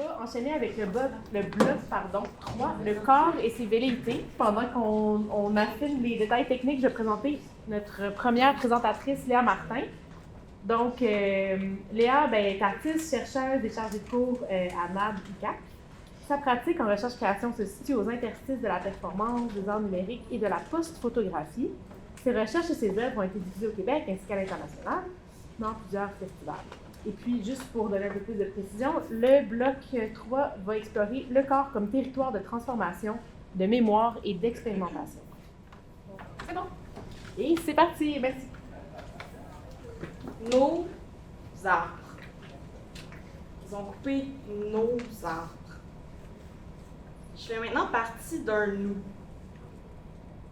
va enchaîner avec le bloc 3, le corps et ses velléités. Pendant qu'on affine les détails techniques, je vais présenter notre première présentatrice, Léa Martin. Donc, Léa est artiste, chercheuse et chargée de cours à NAB UQAC. Sa pratique en recherche-création se situe aux interstices de la performance, des arts numériques et de la post-photographie. Ses recherches et ses œuvres ont été diffusées au Québec ainsi qu'à l'international dans plusieurs festivals. Et puis, juste pour donner un peu plus de précision, le bloc 3 va explorer le corps comme territoire de transformation, de mémoire et d'expérimentation. C'est bon. Et c'est parti. Merci. Nos arbres. Ils ont coupé nos arbres. Je fais maintenant partie d'un nous.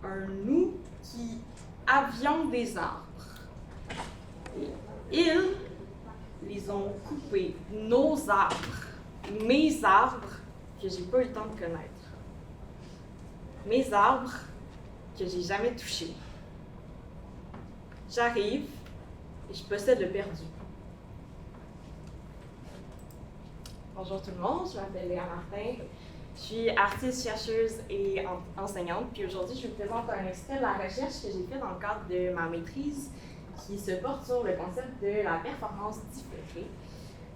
Un nous qui avions des arbres. Et ils les ont coupés, nos arbres, mes arbres que j'ai pas eu le temps de connaître. Mes arbres que j'ai jamais touchés. J'arrive et je possède le perdu. Bonjour tout le monde, je m'appelle Léa Martin. Je suis artiste, chercheuse et enseignante. Puis aujourd'hui, je vous présente un extrait de la recherche que j'ai fait dans le cadre de ma maîtrise qui se porte sur le concept de la performance différée.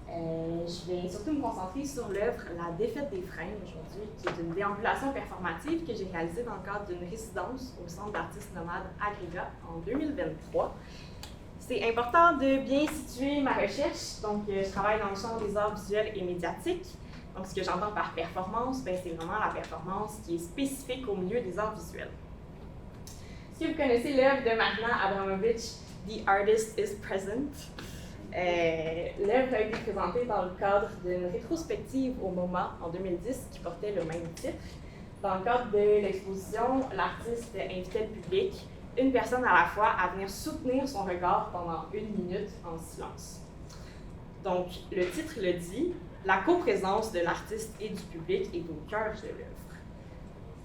Je vais surtout me concentrer sur l'œuvre La défaite des freins aujourd'hui, qui est une déambulation performative que j'ai réalisée dans le cadre d'une résidence au Centre d'artistes nomades Agrégat en 2023. C'est important de bien situer ma recherche. Donc, je travaille dans le champ des arts visuels et médiatiques. Donc, ce que j'entends par performance, c'est vraiment la performance qui est spécifique au milieu des arts visuels. Est-ce que vous connaissez l'œuvre de Marina Abramović, The Artist is Present? L'œuvre a été présentée dans le cadre d'une rétrospective au MoMA en 2010 qui portait le même titre. Dans le cadre de l'exposition, l'artiste invitait le public, une personne à la fois, à venir soutenir son regard pendant 1 minute en silence. Donc, le titre le dit, la coprésence de l'artiste et du public est au cœur de l'œuvre.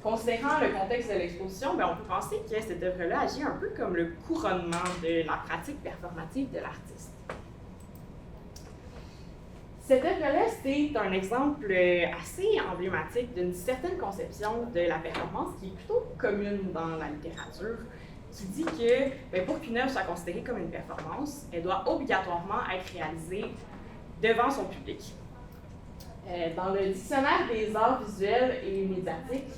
Considérant le contexte de l'exposition, on peut penser que cette œuvre-là agit un peu comme le couronnement de la pratique performative de l'artiste. Cette œuvre-là, c'est un exemple assez emblématique d'une certaine conception de la performance qui est plutôt commune dans la littérature, qui dit que pour qu'une œuvre soit considérée comme une performance, elle doit obligatoirement être réalisée devant son public. Dans le Dictionnaire des arts visuels et médiatiques,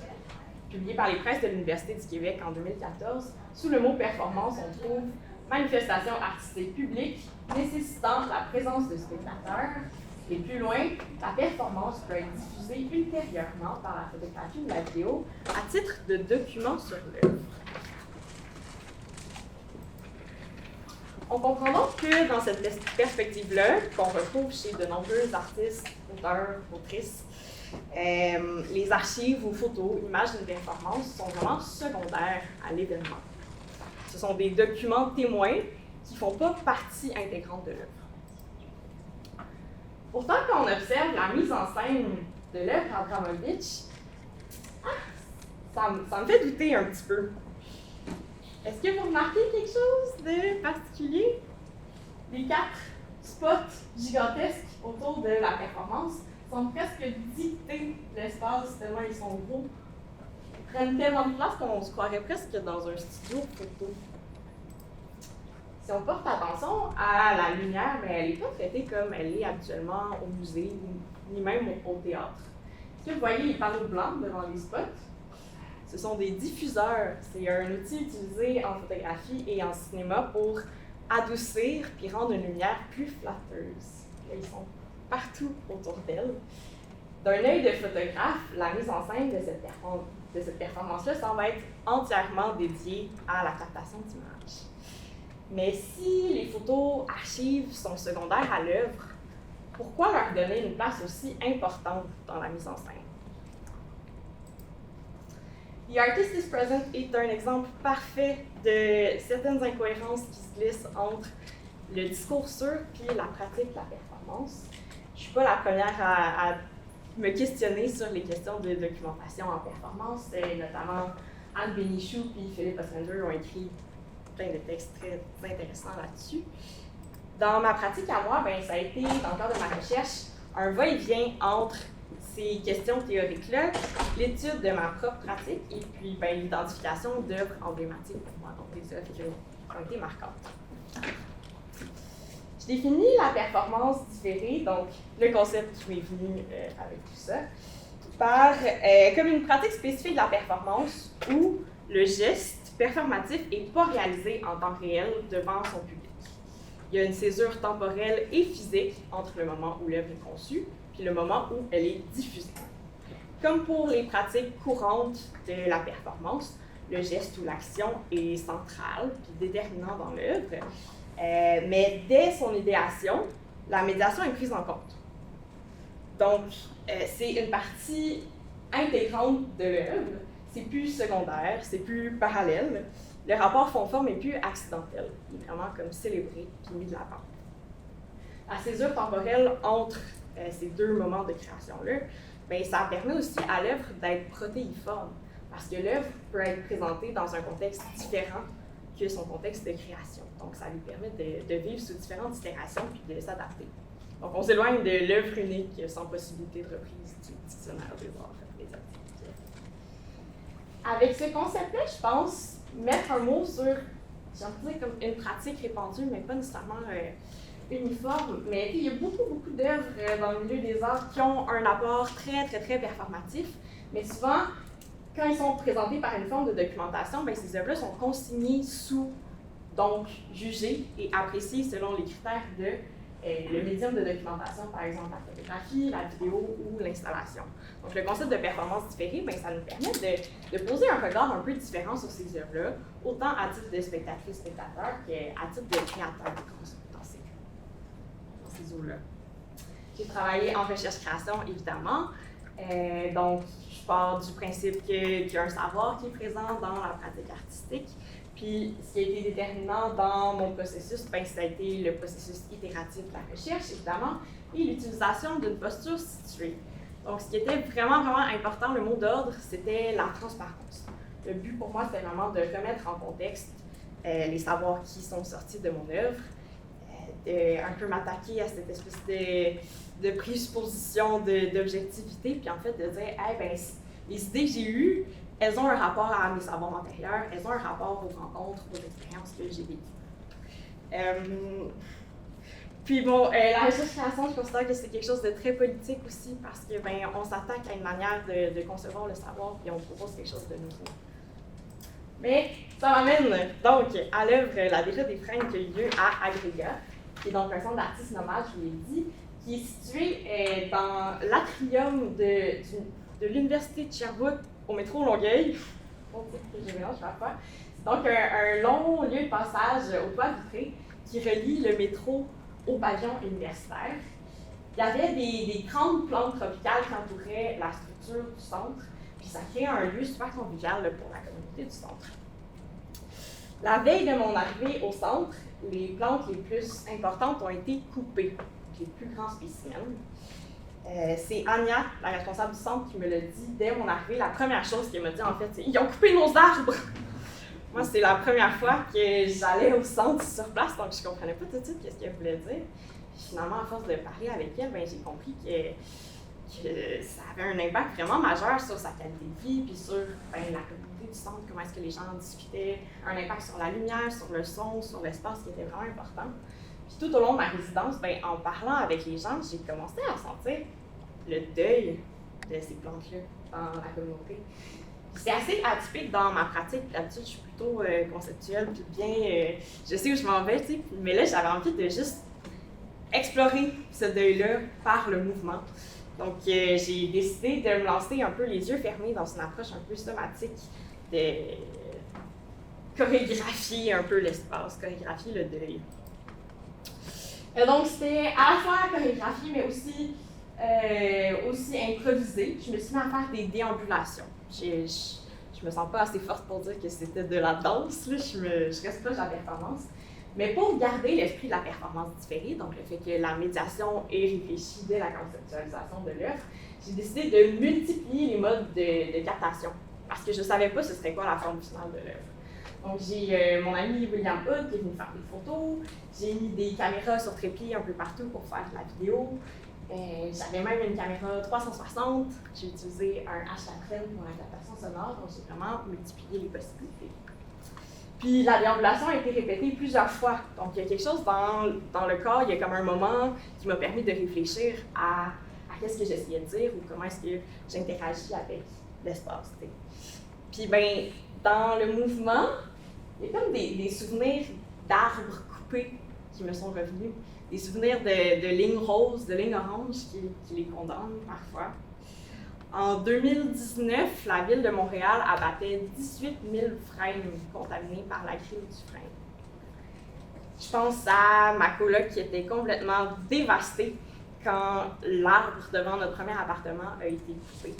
publié par les presses de l'Université du Québec en 2014, sous le mot performance, on trouve manifestation artistique publique nécessitant la présence de spectateurs. Et plus loin, la performance peut être diffusée ultérieurement par la photographie ou la vidéo à titre de document sur l'œuvre. On comprend donc que dans cette perspective-là, qu'on retrouve chez de nombreux artistes, auteurs, autrices, les archives ou photos, images d'une performance sont vraiment secondaires à l'événement. Ce sont des documents témoins qui ne font pas partie intégrante de l'œuvre. Pourtant, quand on observe la mise en scène de l'œuvre Abramović, ça me fait douter un petit peu. Est-ce que vous remarquez quelque chose de particulier? Les 4 spots gigantesques autour de la performance sont presque dictés l'espace tellement ils sont gros. Ils prennent tellement de place qu'on se croirait presque dans un studio photo. Si on porte attention à la lumière, elle n'est pas traitée comme elle est habituellement au musée, ni même au théâtre. Est-ce que vous voyez les panneaux blancs devant les spots? Ce sont des diffuseurs. C'est un outil utilisé en photographie et en cinéma pour adoucir puis rendre une lumière plus flatteuse. Là, ils sont partout autour d'elle. D'un œil de photographe, la mise en scène de cette performance-là semble être entièrement dédiée à la captation d'images. Mais si les photos archives sont secondaires à l'œuvre, pourquoi leur donner une place aussi importante dans la mise en scène? The Artist is Present est un exemple parfait de certaines incohérences qui se glissent entre le discours sûr et la pratique de la performance. Je ne suis pas la première à me questionner sur les questions de documentation en performance, notamment Anne Bénichou et Philippe Ostrander ont écrit plein de textes très intéressants là-dessus. Dans ma pratique à moi, ça a été, dans le cadre de ma recherche, un va-et-vient entre ces questions théoriques-là, l'étude de ma propre pratique et puis l'identification d'œuvres emblématiques pour moi, donc des œuvres qui ont été marquantes. Je définis la performance différée, donc le concept qui m'est venu avec tout ça, comme une pratique spécifique de la performance où le geste performatif n'est pas réalisé en temps réel devant son public. Il y a une césure temporelle et physique entre le moment où l'œuvre est conçue puis le moment où elle est diffusée. Comme pour les pratiques courantes de la performance, le geste ou l'action est central puis déterminant dans l'œuvre, mais dès son idéation, la médiation est prise en compte. Donc, c'est une partie intégrante de l'œuvre, c'est plus secondaire, c'est plus parallèle. Le rapport fond-forme est plus accidentel, il est vraiment comme célébré puis mis de l'avant. La césure temporelle entre ces deux moments de création-là, ça permet aussi à l'œuvre d'être protéiforme, parce que l'œuvre peut être présentée dans un contexte différent que son contexte de création. Donc, ça lui permet de vivre sous différentes itérations puis de s'adapter. Donc, on s'éloigne de l'œuvre unique sans possibilité de reprise du dictionnaire des arts médiatiques. Avec ce concept-là, je pense mettre un mot sur, j'ai envie de dire comme une pratique répandue, mais pas nécessairement uniforme. Mais il y a beaucoup d'œuvres dans le milieu des arts qui ont un apport très performatif, mais souvent, quand ils sont présentés par une forme de documentation, ces œuvres-là sont consignées donc jugées et appréciées selon les critères de le médium de documentation, par exemple la photographie, la vidéo ou l'installation. Donc le concept de performance différée, ça nous permet de poser un regard un peu différent sur ces œuvres-là, autant à titre de spectatrice-spectateur qu'à titre de créateur dans ces eaux-là. J'ai travaillé en recherche-création, évidemment. Donc, je pars du principe qu'il y a un savoir qui est présent dans la pratique artistique. Puis, ce qui a été déterminant dans mon processus, ça a été le processus itératif de la recherche, évidemment, et l'utilisation d'une posture située. Donc, ce qui était vraiment important, le mot d'ordre, c'était la transparence. Le but pour moi, c'était vraiment de remettre en contexte les savoirs qui sont sortis de mon œuvre, un peu m'attaquer à cette espèce de présupposition d'objectivité, puis en fait de dire, les idées que j'ai eues, elles ont un rapport à mes savoirs antérieurs, elles ont un rapport aux rencontres, aux expériences que j'ai vécues. Puis la recherche-création, je considère que c'est quelque chose de très politique aussi, parce que on s'attaque à une manière de concevoir le savoir, puis on propose quelque chose de nouveau. Mais ça m'amène donc à l'œuvre La Défaite des Freins qui a eu lieu à Agrégat, qui est donc un centre d'artistes nomades, je vous l'ai dit, qui est situé dans l'atrium de l'Université de Sherbrooke au métro Longueuil. Bon, je mélange parfois. C'est donc un long lieu de passage au toit vitré qui relie le métro au pavillon universitaire. Il y avait des grandes plantes tropicales qui entouraient la structure du centre, puis ça créait un lieu super convivial pour la communauté du centre. La veille de mon arrivée au centre, les plantes les plus importantes ont été coupées, les plus grands spécimens. C'est Anya, la responsable du centre, qui me l'a dit dès mon arrivée. La première chose qu'elle m'a dit, en fait, c'est « Ils ont coupé nos arbres! » Moi, c'est la première fois que j'allais au centre sur place, donc je ne comprenais pas tout de suite ce qu'elle voulait dire. Puis finalement, à force de parler avec elle, j'ai compris que ça avait un impact vraiment majeur sur sa qualité de vie, puis sur la communauté du centre, comment est-ce que les gens discutaient, un impact sur la lumière, sur le son, sur l'espace qui était vraiment important. Puis tout au long de ma résidence, en parlant avec les gens, j'ai commencé à sentir le deuil de ces plantes-là dans la communauté. C'est assez atypique dans ma pratique. D'habitude, je suis plutôt conceptuelle, puis bien, je sais où je m'en vais, mais là, j'avais envie de juste explorer ce deuil-là par le mouvement. Donc, j'ai décidé de me lancer un peu les yeux fermés dans une approche un peu somatique de chorégraphier un peu l'espace, chorégraphier le deuil. Donc, c'était à la fois chorégraphié, mais aussi improvisé. Je me suis mis à faire des déambulations. Je me sens pas assez forte pour dire que c'était de la danse, là. Je reste proche de la performance. Mais pour garder l'esprit de la performance différée, donc le fait que la médiation est réfléchie dès la conceptualisation de l'œuvre, j'ai décidé de multiplier les modes de captation, parce que je ne savais pas ce serait quoi la forme finale de l'œuvre. Donc j'ai mon ami William Hood qui est venu faire des photos, j'ai mis des caméras sur trépied un peu partout pour faire de la vidéo, J'avais même une caméra 360. J'ai utilisé un H4n pour la captation sonore, donc j'ai vraiment multiplié les possibilités. Puis la déambulation a été répétée plusieurs fois. Donc il y a quelque chose dans le corps, il y a comme un moment qui m'a permis de réfléchir à qu'est-ce que j'essayais de dire ou comment est-ce que j'interagis avec l'espace. T'sais. Puis ben, dans le mouvement, il y a comme des souvenirs d'arbres coupés qui me sont revenus. Des souvenirs de lignes roses, de lignes oranges qui les condamnent parfois. En 2019, la ville de Montréal abattait 18 000 frênes contaminés par la grille du frêne. Je pense à ma coloc qui était complètement dévastée quand l'arbre devant notre premier appartement a été coupé.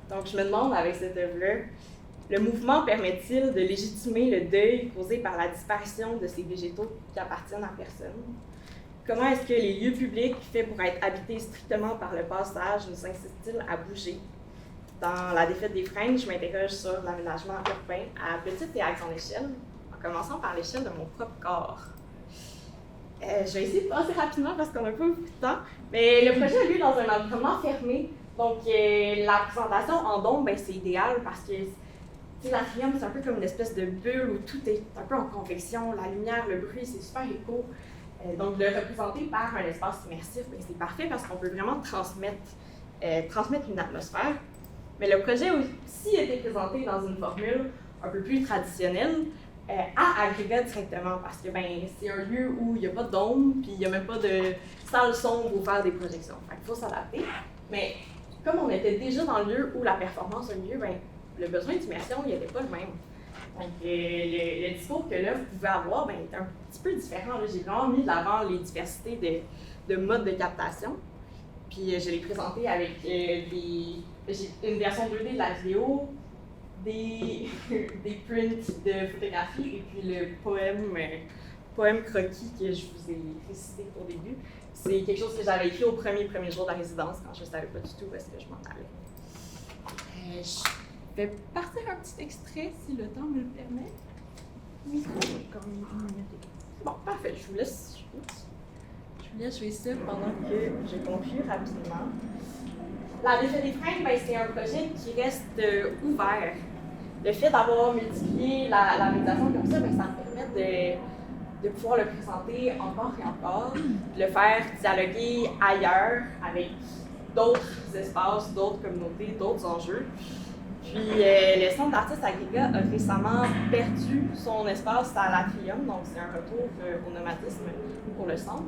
Donc je me demande avec cette œuvre-là, le mouvement permet-il de légitimer le deuil causé par la disparition de ces végétaux qui appartiennent à personne? Comment est-ce que les lieux publics, faits pour être habités strictement par le passage, nous incitent-ils à bouger? Dans La défaite des frênes, je m'interroge sur l'aménagement urbain à petite et à grande échelle, en commençant par l'échelle de mon propre corps. Je vais essayer de passer rapidement parce qu'on n'a pas beaucoup de temps, mais le projet a lieu dans un environnement fermé, donc la présentation en dôme, ben, c'est idéal parce que l'atrium, c'est un peu comme une espèce de bulle où tout est un peu en convection, la lumière, le bruit, c'est super écho. Donc, de le représenter par un espace immersif, ben, c'est parfait parce qu'on peut vraiment transmettre une atmosphère. Mais le projet a aussi été présenté dans une formule un peu plus traditionnelle, à Agrégat directement, parce que ben, c'est un lieu où il n'y a pas de dôme, puis il n'y a même pas de salle sombre où faire des projections. Fait qu'il faut s'adapter. Mais comme on était déjà dans le lieu où la performance a lieu, ben, le besoin d'immersion, il n'était pas le même. Donc, le discours que l'œuvre pouvait avoir ben, était un petit peu différent. J'ai vraiment mis de l'avant les diversités de modes de captation. Puis, je l'ai présenté avec j'ai une version 2D de la vidéo, des prints de photographie et puis le poème croquis que je vous ai récité au début. C'est quelque chose que j'avais écrit au premier jour de la résidence quand je ne savais pas du tout où est-ce que je m'en allais. Je vais partir un petit extrait si le temps me le permet. Bon, parfait, je vous laisse jouer ça pendant que je conclue rapidement. La défaite des frênes, ben, c'est un projet qui reste ouvert. Le fait d'avoir multiplié la médiation comme ça, ben, ça me permet de pouvoir le présenter encore et encore, de le faire dialoguer ailleurs avec d'autres espaces, d'autres communautés, d'autres enjeux. Puis le Centre d'artistes Agrégat a récemment perdu son espace à l'Atrium, donc c'est un retour au nomadisme pour le centre.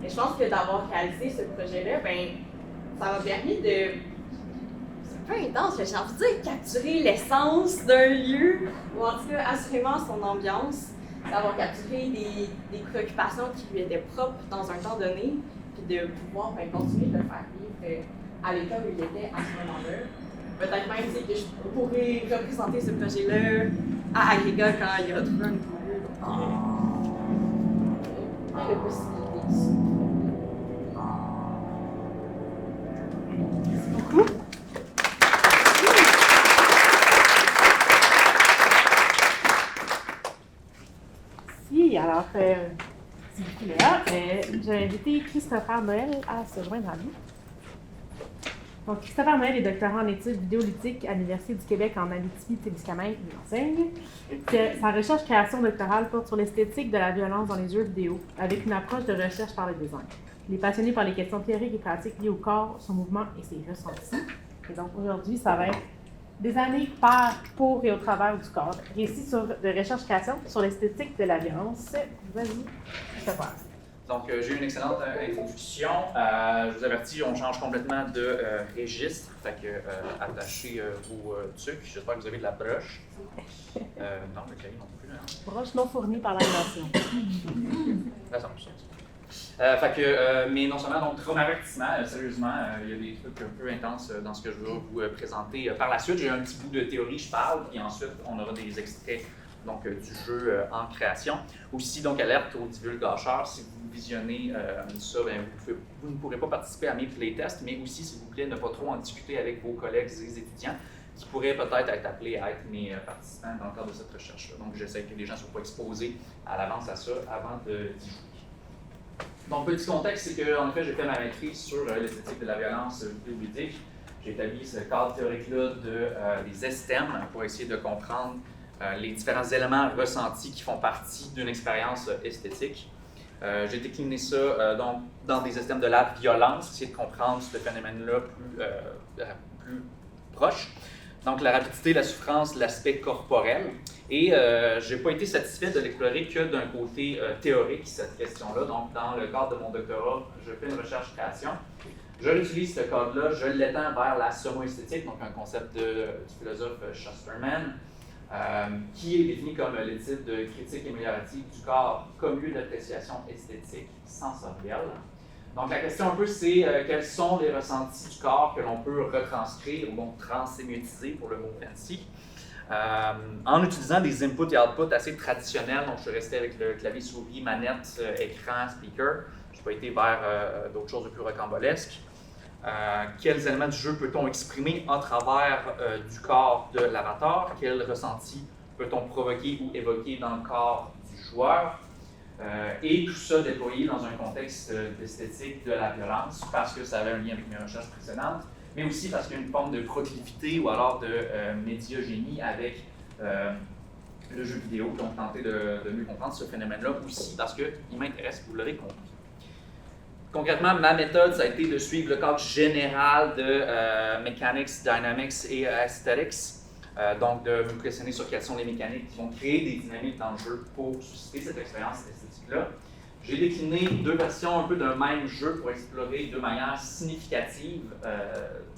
Et je pense que d'avoir réalisé ce projet-là, ben, ça m'a permis de... C'est un peu intense, j'ai envie de dire capturer l'essence d'un lieu, ou en tout cas assurément son ambiance, d'avoir capturé des préoccupations qui lui étaient propres dans un temps donné, puis de pouvoir ben, continuer de le faire vivre à l'état où il était à ce moment-là. Peut-être même que je pourrais représenter ce projet-là à Agrégat quand il retrouve un nouveau lieu. Il y a la possibilité ici. Merci beaucoup. Si, alors, s'il vous plaît, j'ai invité Christopher Noël à se joindre à nous. Donc, Christopher Noël est doctorant en études vidéoludiques à l'Université du Québec en Abitibi-Témiscamingue. Il enseigne. Sa recherche-création doctorale porte sur l'esthétique de la violence dans les jeux vidéo, avec une approche de recherche par le design. Il est passionné par les questions théoriques et pratiques liées au corps, son mouvement et ses ressentis. Et donc, aujourd'hui, ça va être des années par, pour et au travers du corps. Récit de recherche-création sur l'esthétique de la violence. Vas-y, Christopher. Donc, j'ai eu une excellente introduction. Je vous avertis, on change complètement de registre. Fait que attachez vos trucs. J'espère que vous avez de la broche. Non, le cahier non plus. Hein. Broche non fournie par l'animation. Mais non seulement, donc, gros avertissement, sérieusement, il y a des trucs un peu intenses dans ce que je vais vous présenter par la suite. J'ai un petit bout de théorie, je parle, puis ensuite, on aura des extraits donc, du jeu en création. Aussi, donc, alerte aux divulgateurs. Si vous visionnez ça, bien, vous ne pourrez pas participer à mes playtests, mais aussi, s'il vous plaît, ne pas trop en discuter avec vos collègues et les étudiants qui pourraient peut-être être appelés à être mes participants dans le cadre de cette recherche-là. Donc, j'essaie que les gens ne soient pas exposés à l'avance à ça avant d'y jouer. Donc, petit contexte, c'est qu'en effet, j'ai fait ma maîtrise sur l'esthétique de la violence vidéoludique. J'ai établi ce cadre théorique-là des STEM pour essayer de comprendre les différents éléments ressentis qui font partie d'une expérience esthétique. J'ai décliné ça donc, dans des STEM de la violence, essayer de comprendre ce phénomène-là plus proche. Donc, la rapidité, la souffrance, l'aspect corporel. Et je n'ai pas été satisfait de l'explorer que d'un côté théorique, cette question-là. Donc, dans le cadre de mon doctorat, je fais une recherche-création. Je réutilise ce cadre-là, je l'étends vers la somo-esthétique, donc un concept du philosophe Shusterman, qui est défini comme le type de critique améliorative du corps comme lieu d'appréciation esthétique sensorielle. Donc, la question un peu, c'est quels sont les ressentis du corps que l'on peut retranscrire ou donc transémiotiser pour le mot fancy, en utilisant des inputs et outputs assez traditionnels. Donc, je suis resté avec le clavier souris, manette, écran, speaker. Je n'ai pas été vers d'autres choses de plus rocambolesques. Quels éléments du jeu peut-on exprimer à travers du corps de l'avatar? Quels ressentis peut-on provoquer ou évoquer dans le corps du joueur? Et tout ça déployé dans un contexte d'esthétique de la violence, parce que ça avait un lien avec mes recherches précédentes, mais aussi parce qu'il y a une forme de proclivité ou alors de médiogénie avec le jeu vidéo, donc tenter de mieux comprendre ce phénomène-là aussi, parce qu'il m'intéresse, vous l'aurez compris. Concrètement, ma méthode, ça a été de suivre le cadre général de Mechanics, Dynamics et Aesthetics. Donc, de me questionner sur quelles sont les mécaniques qui vont créer des dynamiques dans le jeu pour susciter cette expérience esthétique-là. J'ai décliné deux versions un peu d'un même jeu pour explorer de manière significative,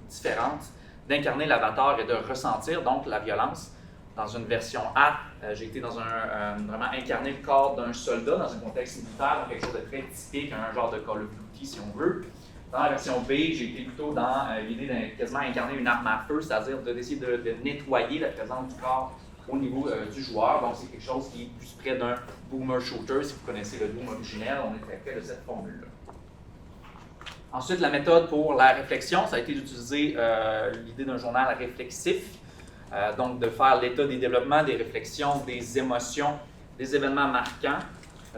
différente, d'incarner l'avatar et de ressentir donc la violence. Dans une version A, j'ai été dans vraiment incarner le corps d'un soldat dans un contexte militaire, donc quelque chose de très typique, un genre de Call of Duty si on veut. Dans la version B, j'ai été plutôt dans l'idée de quasiment incarner une arme à feu, c'est-à-dire d'essayer de nettoyer la présence du corps au niveau du joueur. Donc, c'est quelque chose qui est plus près d'un boomer shooter. Si vous connaissez le Doom originel, on est très près de cette formule-là. Ensuite, la méthode pour la réflexion, ça a été d'utiliser l'idée d'un journal réflexif, donc de faire l'état des développements, des réflexions, des émotions, des événements marquants.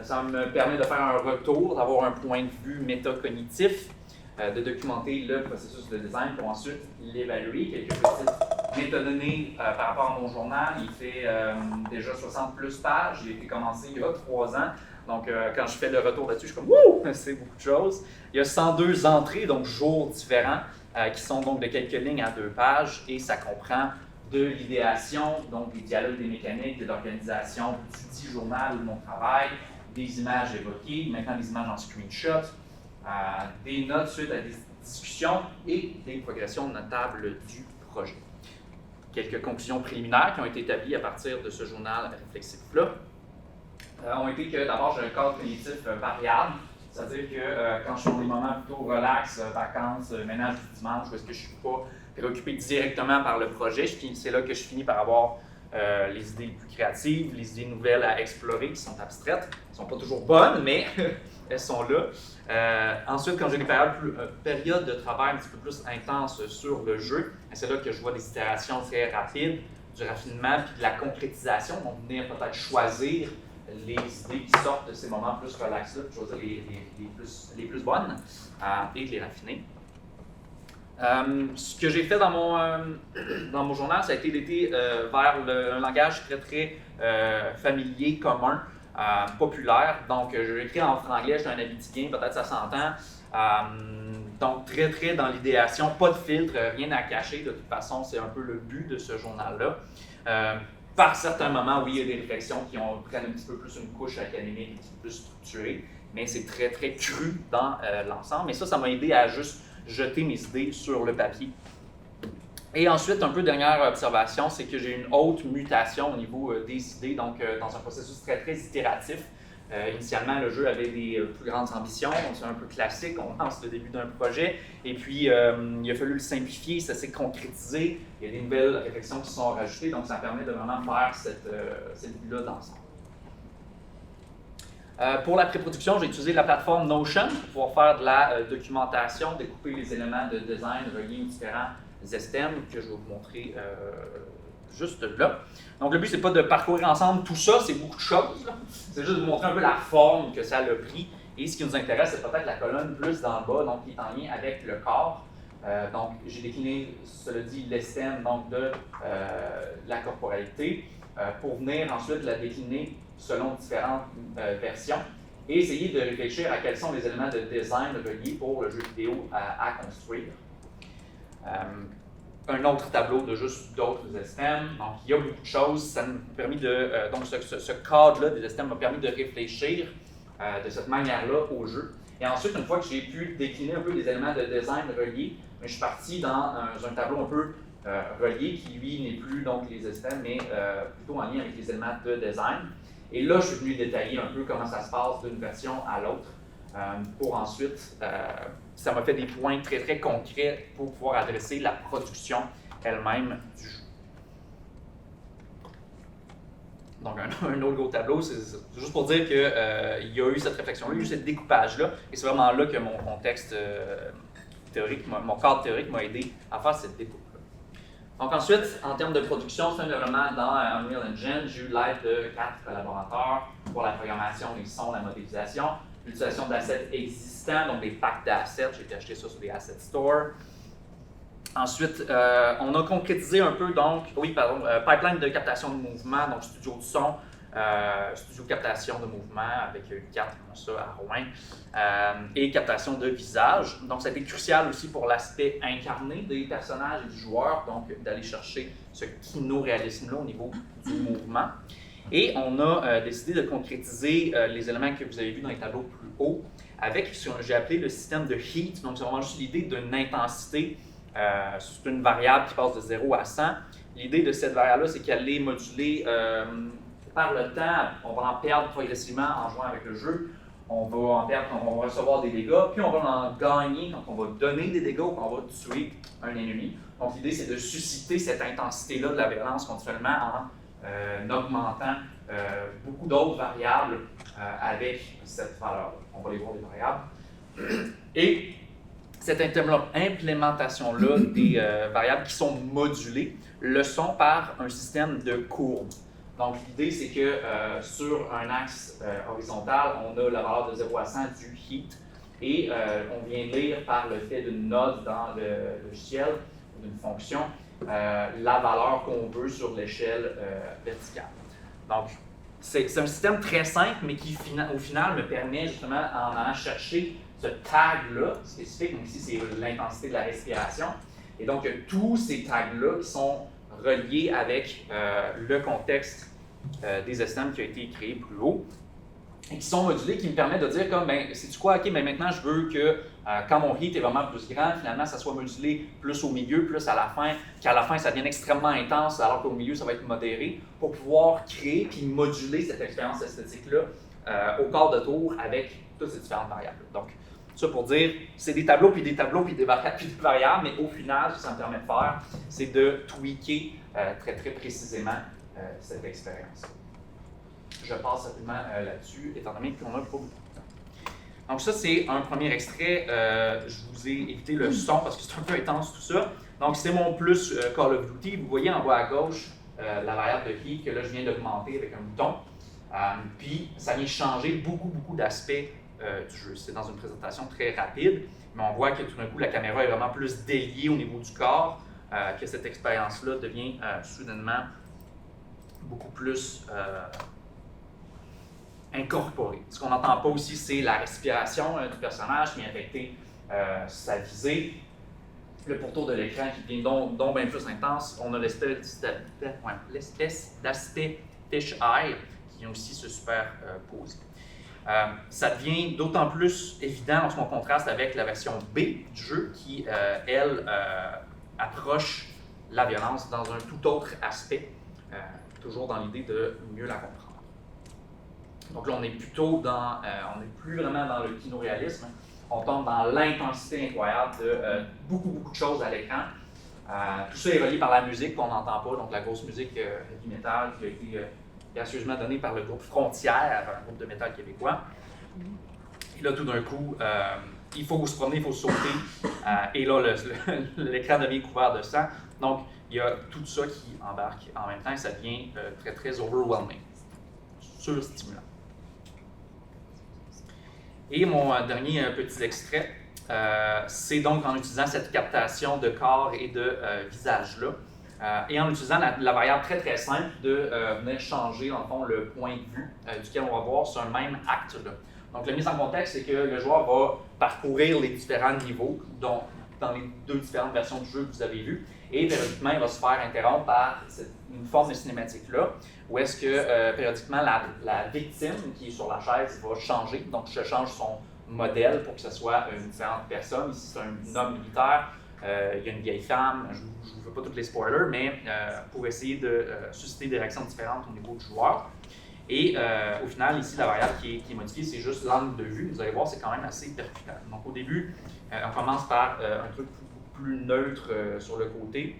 Ça me permet de faire un retour, d'avoir un point de vue métacognitif, de documenter le processus de design pour ensuite l'évaluer. Quelques petites métadonnées par rapport à mon journal. Il fait déjà 60 plus pages. Il a été commencé il y a 3 ans. Donc, quand je fais le retour là-dessus, je suis comme « Wouh! » C'est beaucoup de choses. Il y a 102 entrées, donc jours différents, qui sont donc de quelques lignes à 2 pages. Et ça comprend de l'idéation, donc des dialogues, des mécaniques, de l'organisation du dit journal ou de mon travail, des images évoquées, maintenant des images en screenshot, des notes suite à des discussions et des progressions notables du projet. Quelques conclusions préliminaires qui ont été établies à partir de ce journal réflexif-là ont été que d'abord j'ai un cadre cognitif variable, c'est-à-dire que quand je suis dans des moments plutôt relax, vacances, ménage du dimanche, où est-ce que je ne suis pas préoccupé directement par le projet, c'est là que je finis par avoir les idées les plus créatives, les idées nouvelles à explorer qui sont abstraites. Elles ne sont pas toujours bonnes, mais elles sont là. Ensuite, quand j'ai des périodes de travail un petit peu plus intenses sur le jeu, c'est là que je vois des itérations très rapides, du raffinement puis de la concrétisation. Donc, venir peut-être choisir les idées qui sortent de ces moments plus relax-là, choisir les plus bonnes et de les raffiner. Ce que j'ai fait dans mon journal, ça a été d'été vers un langage très, très familier, commun, populaire. Donc, je l'écris en franglais, j'ai un habitiguin, peut-être ça s'entend. Donc, très, très dans l'idéation, pas de filtre, rien à cacher. De toute façon, c'est un peu le but de ce journal-là. Par certains moments, oui, il y a des réflexions qui prennent un petit peu plus une couche académique, un petit peu plus structurée, mais c'est très, très cru dans l'ensemble. Et ça m'a aidé à juste jeter mes idées sur le papier. Et ensuite, un peu dernière observation, c'est que j'ai une haute mutation au niveau des idées, donc dans un processus très, très itératif. Initialement, le jeu avait des plus grandes ambitions, donc c'est un peu classique, on lance le début d'un projet, et puis il a fallu le simplifier, ça s'est concrétisé, il y a des nouvelles réflexions qui sont rajoutées, donc ça permet de vraiment faire cette vue-là d'ensemble. Pour la pré-production, j'ai utilisé la plateforme Notion pour pouvoir faire de la documentation, découper les éléments de design reliés aux différents STEM que je vais vous montrer juste là. Donc le but, c'est pas de parcourir ensemble tout ça, c'est beaucoup de choses. C'est juste de vous montrer un peu la forme que ça a pris Et ce qui nous intéresse, c'est peut-être la colonne plus dans le bas, donc qui est en lien avec le corps. Donc, j'ai décliné, cela dit, l'estème donc de la corporalité pour venir ensuite la décliner selon différentes versions et essayer de réfléchir à quels sont les éléments de design reliés pour le jeu vidéo à construire. Un autre tableau de juste d'autres estèmes. Donc, il y a beaucoup de choses. Ça m'a permis de. Donc, ce cadre-là des estèmes m'a permis de réfléchir de cette manière-là au jeu. Et ensuite, une fois que j'ai pu décliner un peu les éléments de design reliés, je suis parti dans un tableau un peu relié qui, lui, n'est plus donc les estèmes, mais plutôt en lien avec les éléments de design. Et là, je suis venu détailler un peu comment ça se passe d'une version à l'autre pour ensuite. Ça m'a fait des points très, très concrets pour pouvoir adresser la production elle-même du jeu. Donc, un autre gros tableau, c'est juste pour dire qu'il y a eu cette réflexion-là, il y a eu ce découpage-là, et c'est vraiment là que mon contexte théorique, mon cadre théorique m'a aidé à faire cette découpe-là. Donc ensuite, en termes de production, c'est vraiment dans Unreal Engine, j'ai eu l'aide de 4 collaborateurs pour la programmation des sons, la modélisation, l'utilisation d'assets existants, donc des packs d'assets, j'ai été acheter ça sur des Asset Store. Ensuite, on a concrétisé un peu, donc, pipeline de captation de mouvement, donc studio de son, studio de captation de mouvement avec 4 comme ça à Rouen, et captation de visage. Donc, ça a été crucial aussi pour l'aspect incarné des personnages et du joueur, donc d'aller chercher ce kino-réalisme-là au niveau du mouvement. Et on a décidé de concrétiser les éléments que vous avez vus dans les tableaux plus hauts avec ce que j'ai appelé le système de heat. Donc, c'est vraiment juste l'idée d'une intensité. C'est une variable qui passe de 0 à 100. L'idée de cette variable-là, c'est qu'elle est modulée par le temps. On va en perdre progressivement en jouant avec le jeu. On va en perdre quand on va recevoir des dégâts, puis on va en gagner quand on va donner des dégâts ou quand on va tuer un ennemi. Donc l'idée, c'est de susciter cette intensité-là de la violence continuellement en augmentant beaucoup d'autres variables avec cette valeur-là. On va les voir, les variables. Et cette implémentation-là des variables qui sont modulées le sont par un système de courbes. Donc, l'idée, c'est que sur un axe horizontal, on a la valeur de 0 à 100 du heat et on vient lire par le fait d'une note dans le logiciel ou d'une fonction la valeur qu'on veut sur l'échelle verticale. Donc, c'est un système très simple, mais qui, au final, me permet justement, en allant chercher ce tag-là spécifique, donc ici, c'est l'intensité de la respiration. Et donc, tous ces tags-là qui sont reliés avec le contexte des estèmes qui a été créé plus haut et qui sont modulés, qui me permettent de dire comme, ben, sais-tu quoi, ok, ben maintenant je veux que quand mon heat est vraiment plus grand, finalement ça soit modulé plus au milieu, plus à la fin, qu'à la fin ça devienne extrêmement intense, alors qu'au milieu ça va être modéré, pour pouvoir créer puis moduler cette expérience esthétique-là au quart de tour avec toutes ces différentes variables. Donc, ça pour dire, c'est des tableaux, puis des variables, mais au final, ce que ça me permet de faire, c'est de tweaker très, très précisément cette expérience. Je passe rapidement là-dessus, étant donné qu'on a pas beaucoup de temps. Donc ça, c'est un premier extrait. Je vous ai évité le son parce que c'est un peu intense tout ça. Donc c'est mon plus Call of Duty. Vous voyez en bas à gauche la variable de heat que là, je viens d'augmenter avec un bouton. Puis ça vient changer beaucoup d'aspects du jeu. C'est dans une présentation très rapide, mais on voit que tout d'un coup, la caméra est vraiment plus déliée au niveau du corps, que cette expérience-là devient soudainement beaucoup plus incorporée. Ce qu'on n'entend pas aussi, c'est la respiration du personnage qui vient affecter sa visée, le pourtour de l'écran qui devient donc bien plus intense. On a l'espèce d'aspect fish-eye qui vient aussi se superposer. Ça devient d'autant plus évident lorsqu'on contraste avec la version B du jeu qui, elle, approche la violence dans un tout autre aspect, toujours dans l'idée de mieux la comprendre. Donc là, on est plutôt dans, on n'est plus vraiment dans le kino-réalisme, on tombe dans l'intensité incroyable de beaucoup de choses à l'écran. Tout ça est relié par la musique qu'on n'entend pas, donc la grosse musique heavy metal qui a été gracieusement donnée par le groupe Frontières, un groupe de métal québécois. Et là, tout d'un coup, il faut se promener, il faut sauter, et là, l'écran devient couvert de sang. Donc, il y a tout ça qui embarque en même temps et ça devient très overwhelming, surstimulant. Et mon dernier petit extrait, c'est donc en utilisant cette captation de corps et de visage-là, et en utilisant la variable très très simple de venir changer dans le fond le point de vue duquel on va voir sur un même acte-là. Donc la mise en contexte, c'est que le joueur va parcourir les différents niveaux, donc dans les deux différentes versions du jeu que vous avez vues, et périodiquement il va se faire interrompre par une forme de cinématique-là, où est-ce que périodiquement la victime qui est sur la chaise va changer, donc je change son modèle pour que ce soit une différente personne. Ici c'est un homme militaire, il y a une vieille femme, je ne veux pas tous les spoilers, mais pour essayer de susciter des réactions différentes au niveau du joueur. Et au final, ici, la variable qui est modifiée, c'est juste l'angle de vue. Vous allez voir, c'est quand même assez percutant. Donc au début, on commence par un truc beaucoup plus neutre sur le côté.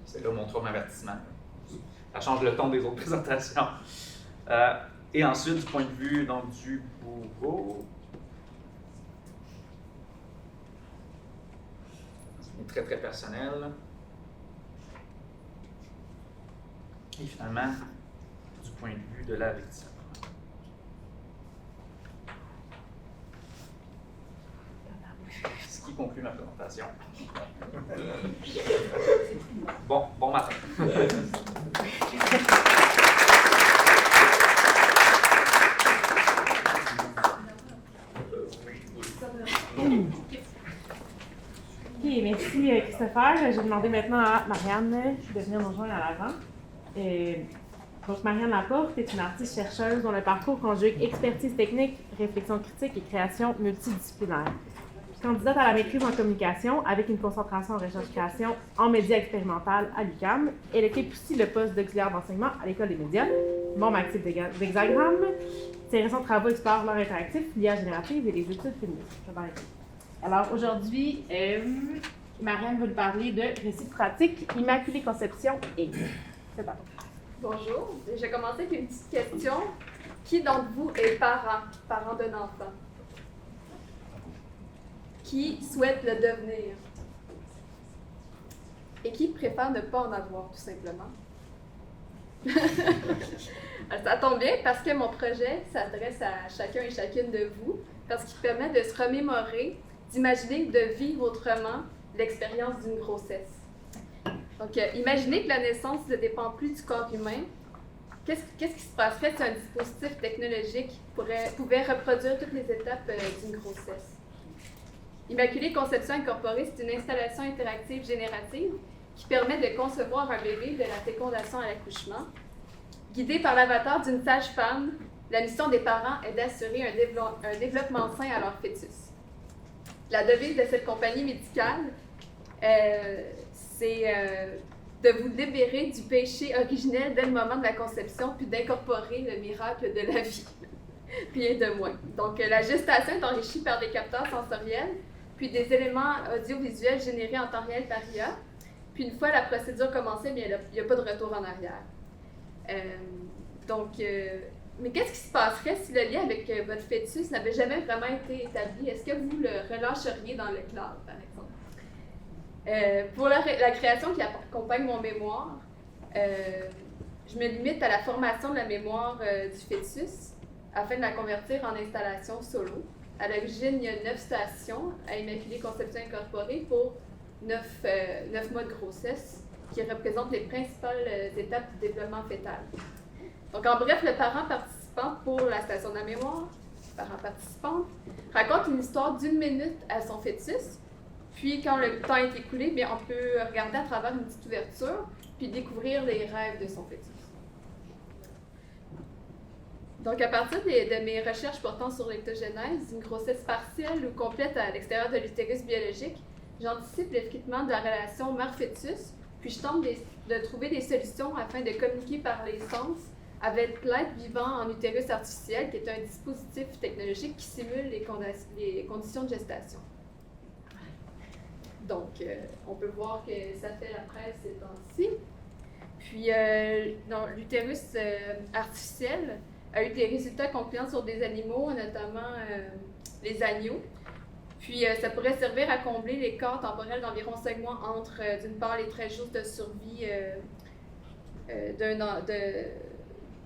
C'est là mon troisième avertissement. Ça change le ton des autres présentations. Et ensuite, du point de vue donc, du bourreau, c'est très très personnel. Et finalement, du point de vue de la victime. Ce qui conclut ma présentation. Bon matin. Ok, merci Christopher. Je vais demander maintenant à Marianne de venir nous rejoindre à l'avant. Donc, Marianne Laporte est une artiste-chercheuse dont le parcours conjugue expertise technique, réflexion critique et création multidisciplinaire. Candidate à la maîtrise en communication avec une concentration en recherche-création en médias expérimental à l'UQAM, elle occupe aussi le poste d'auxiliaire d'enseignement à l'École des médias, membre actif d'Hexagram. Ses récents travaux explorent l'art interactif, l'IA générative et les études féministes. Alors aujourd'hui, Marianne va nous parler de récits pratiques, Immaculée Conception et... C'est parti. Bonjour, je vais commencer avec une petite question. Qui d'entre vous est parent d'un enfant? Qui souhaite le devenir? Et qui préfère ne pas en avoir, tout simplement? Ça tombe bien parce que mon projet s'adresse à chacun et chacune de vous, parce qu'il permet de se remémorer, d'imaginer, de vivre autrement l'expérience d'une grossesse. Donc, imaginez que la naissance ne dépend plus du corps humain. Qu'est-ce qui se passerait si un dispositif technologique pouvait reproduire toutes les étapes d'une grossesse? Immaculée Conception Incorporée, c'est une installation interactive générative qui permet de concevoir un bébé de la fécondation à l'accouchement. Guidée par l'avatar d'une sage-femme, la mission des parents est d'assurer un développement sain à leur fœtus. La devise de cette compagnie médicale, c'est de vous libérer du péché originel dès le moment de la conception, puis d'incorporer le miracle de la vie. Rien de moins. Donc, la gestation est enrichie par des capteurs sensoriels, puis des éléments audiovisuels générés en temps réel par IA. Puis, une fois la procédure commencée, bien, il n'y a pas de retour en arrière. Mais qu'est-ce qui se passerait si le lien avec votre fœtus n'avait jamais vraiment été établi? Est-ce que vous le relâcheriez dans le cloud, par exemple? Pour la création qui accompagne mon mémoire, je me limite à la formation de la mémoire du fœtus afin de la convertir en installation solo. À l'origine, il y a 9 stations à Immaculée Conception Incorporée pour 9 mois de grossesse qui représentent les principales étapes du développement fœtal. Donc, en bref, le parent participant pour la station de la mémoire, parent participante, raconte une histoire d'1 minute à son fœtus. Puis, quand le temps est écoulé, bien, on peut regarder à travers une petite ouverture puis découvrir les rêves de son fœtus. Donc, à partir de mes recherches portant sur l'ectogénèse, une grossesse partielle ou complète à l'extérieur de l'utérus biologique, j'anticipe l'effritement de la relation mère-fœtus, puis je tente de trouver des solutions afin de communiquer par les sens avec l'être vivant en utérus artificiel, qui est un dispositif technologique qui simule les conditions de gestation. Donc, on peut voir que ça fait la presse ces temps-ci. Puis, l'utérus artificiel a eu des résultats concluants sur des animaux, notamment les agneaux. Puis, ça pourrait servir à combler l'écart temporel d'environ 5 mois entre, d'une part, les traits justes de survie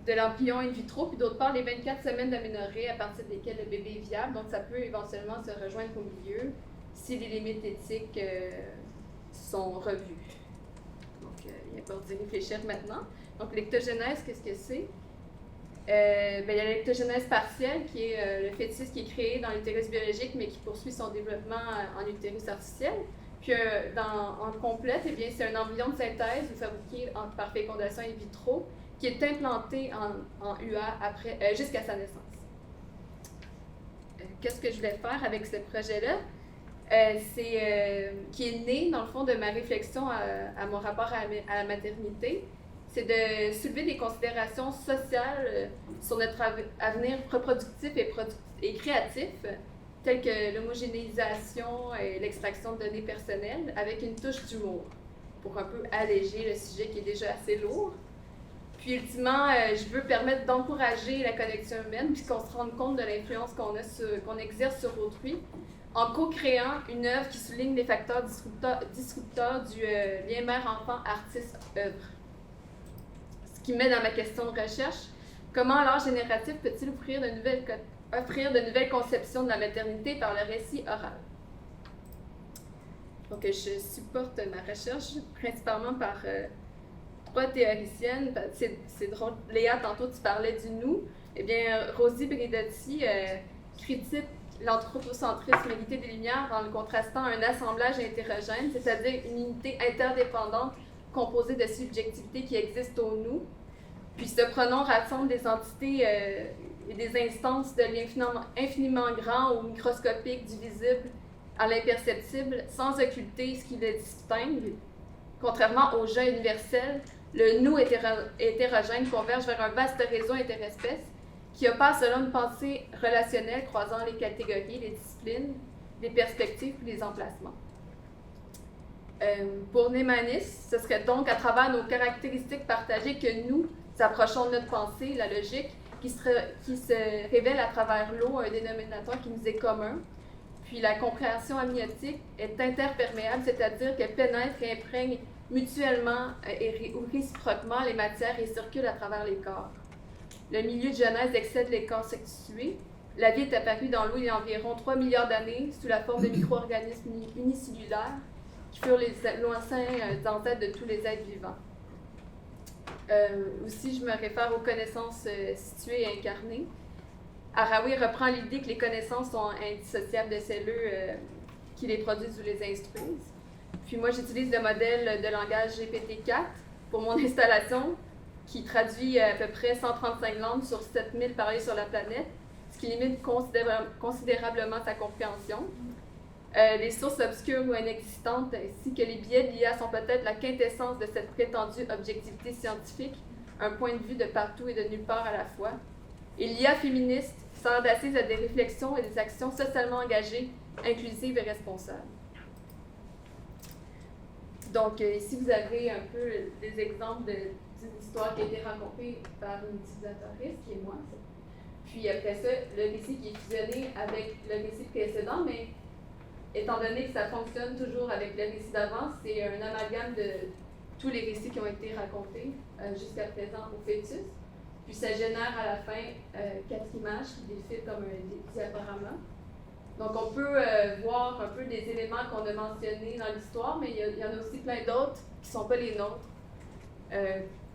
de l'embryon in vitro, puis d'autre part, les 24 semaines d'aménorrhée à partir desquelles le bébé est viable. Donc, ça peut éventuellement se rejoindre au milieu si les limites éthiques sont revues. Donc, il n'y a pas d'y réfléchir maintenant. Donc, l'ectogenèse, qu'est-ce que c'est? Il y a l'ectogenèse partielle, qui est le fœtus qui est créé dans l'utérus biologique, mais qui poursuit son développement en utérus artificiel. Puis, en complète, eh bien, c'est un embryon de synthèse ou fabriqué par fécondation in vitro, qui est implanté en UA jusqu'à sa naissance. Qu'est-ce que je voulais faire avec ce projet-là? Qui est né, dans le fond, de ma réflexion à mon rapport à la maternité. C'est de soulever des considérations sociales sur notre avenir reproductif et créatif, telles que l'homogénéisation et l'extraction de données personnelles, avec une touche d'humour, pour un peu alléger le sujet qui est déjà assez lourd. Puis ultimement, je veux permettre d'encourager la connexion humaine, puis qu'on se rende compte de l'influence qu'on exerce sur autrui, en co-créant une œuvre qui souligne les facteurs disrupteurs du lien mère-enfant, artiste-œuvre. Ce qui mène à ma question de recherche, comment l'art génératif peut-il offrir de nouvelles conceptions de la maternité par le récit oral? Donc, je supporte ma recherche principalement par 3 théoriciennes. C'est drôle, Léa, tantôt tu parlais du nous. Eh bien, Rosie Bridotti critique l'anthropocentrisme hérité des Lumières en le contrastant à un assemblage hétérogène, c'est-à-dire une unité interdépendante composée de subjectivités qui existent au nous. Puis ce pronom rassemble des entités et des instances de l'infiniment grand au microscopique, du visible à l'imperceptible, sans occulter ce qui le distingue. Contrairement au jeu universel, le nous hétérogène converge vers un vaste réseau interespèces qui opère selon une pensée relationnelle croisant les catégories, les disciplines, les perspectives et les emplacements. Pour Neymanis, ce serait donc à travers nos caractéristiques partagées que nous approchons de notre pensée, la logique, qui se révèle à travers l'eau, un dénominateur qui nous est commun. Puis la compréhension amniotique est interperméable, c'est-à-dire qu'elle pénètre et imprègne mutuellement ou réciproquement les matières et circule à travers les corps. Le milieu de genèse excède les corps sexués. La vie est apparue dans l'eau il y a environ 3 milliards d'années sous la forme de micro-organismes unicellulaires qui furent les lointains ancêtres de tous les êtres vivants. Aussi, je me réfère aux connaissances situées et incarnées. Harawi reprend l'idée que les connaissances sont indissociables de celles qui les produisent ou les instruisent. Puis moi, j'utilise le modèle de langage GPT-4 pour mon installation, qui traduit à peu près 135 langues sur 7000 parlées sur la planète, ce qui limite considérablement sa compréhension. Les sources obscures ou inexistantes, ainsi que les biais de l'IA sont peut-être la quintessence de cette prétendue objectivité scientifique, un point de vue de partout et de nulle part à la fois. Et l'IA féministe sert d'assise à des réflexions et des actions socialement engagées, inclusives et responsables. Donc, ici, vous avez un peu des exemples d'une histoire qui a été racontée par une utilisatrice, qui est moi. Puis après ça, le récit qui est fusionné avec le récit précédent, mais étant donné que ça fonctionne toujours avec le récit d'avant, c'est un amalgame de tous les récits qui ont été racontés jusqu'à présent au fœtus. Puis ça génère à la fin 4 images qui défilent comme un diaporama. Donc on peut voir un peu des éléments qu'on a mentionnés dans l'histoire, mais il y en a aussi plein d'autres qui ne sont pas les nôtres.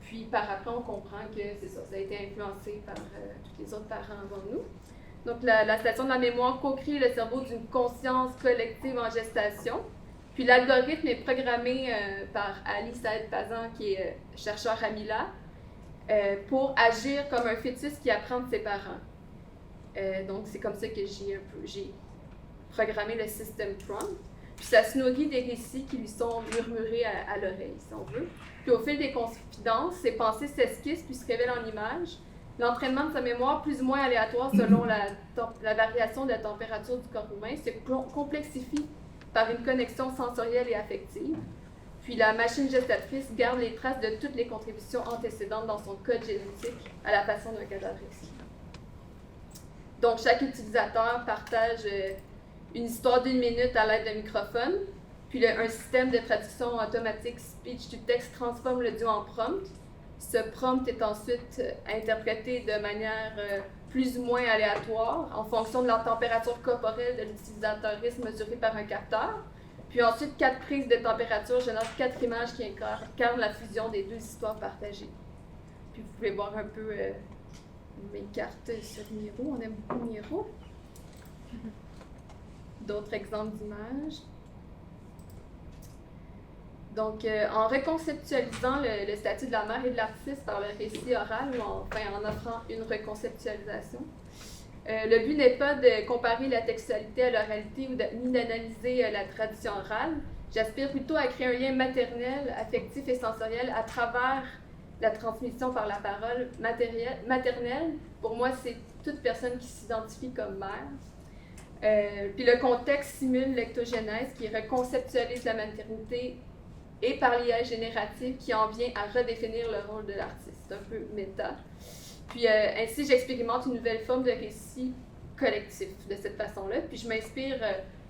Puis par après, on comprend que c'est ça, ça a été influencé par tous les autres parents avant nous. Donc la station de la mémoire co-crée le cerveau d'une conscience collective en gestation. Puis l'algorithme est programmé par Ali Saed Pazan, qui est chercheur à Mila, pour agir comme un fœtus qui apprend de ses parents. Donc c'est comme ça que j'ai programmé le système prompt. Puis ça se nourrit des récits qui lui sont murmurés à l'oreille, si on veut. Puis au fil des confidences, ses pensées s'esquissent puis se révèlent en images. L'entraînement de sa mémoire, plus ou moins aléatoire selon la variation de la température du corps humain, se complexifie par une connexion sensorielle et affective. Puis la machine gestatrice garde les traces de toutes les contributions antécédentes dans son code génétique à la façon d'un cadavre exquis. Donc chaque utilisateur partage une histoire d'1 minute à l'aide d'un microphone, puis un système de traduction automatique speech-to-text transforme l'audio en prompt. Ce prompt est ensuite interprété de manière plus ou moins aléatoire en fonction de la température corporelle de l'utilisatrice mesurée par un capteur. Puis ensuite, 4 prises de température génèrent 4 images qui incarnent la fusion des 2 histoires partagées. Puis vous pouvez voir un peu mes cartes sur Miro. On aime beaucoup Miro. D'autres exemples d'images. Donc, en reconceptualisant le statut de la mère et de l'artiste par le récit oral, ou en offrant une reconceptualisation, le but n'est pas de comparer la textualité à l'oralité ni d'analyser la tradition orale. J'aspire plutôt à créer un lien maternel, affectif et sensoriel à travers la transmission par la parole maternelle. Pour moi, c'est toute personne qui s'identifie comme mère. Puis le contexte simule l'ectogénèse qui reconceptualise la maternité et par l'IA générative qui en vient à redéfinir le rôle de l'artiste. C'est un peu méta. Puis ainsi, j'expérimente une nouvelle forme de récit collectif de cette façon-là. Puis je m'inspire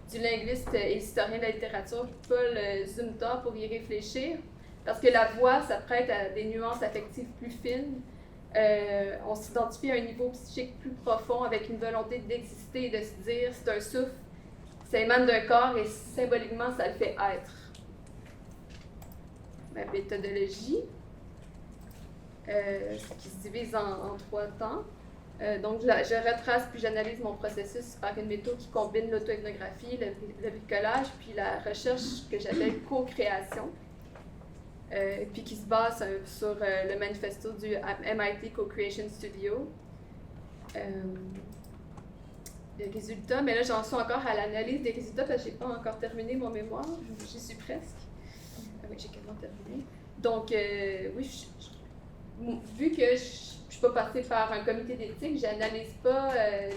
du linguiste et historien de la littérature Paul Zumthor pour y réfléchir, parce que la voix, ça prête à des nuances affectives plus fines. On s'identifie à un niveau psychique plus profond avec une volonté d'exister et de se dire c'est un souffle, ça émane d'un corps et symboliquement, ça le fait être. Ma méthodologie, qui se divise en 3 temps. Donc, je retrace puis j'analyse mon processus par une méthode qui combine l'auto-ethnographie, le bricolage, puis la recherche que j'appelle co-création, puis qui se base sur le manifesto du MIT Co-Creation Studio. Les résultats, mais là, j'en suis encore à l'analyse des résultats parce que je n'ai pas encore terminé mon mémoire. J'y suis presque. J'ai quasiment terminé. Donc, oui, vu que je ne suis pas passée par un comité d'éthique, je n'analyse pas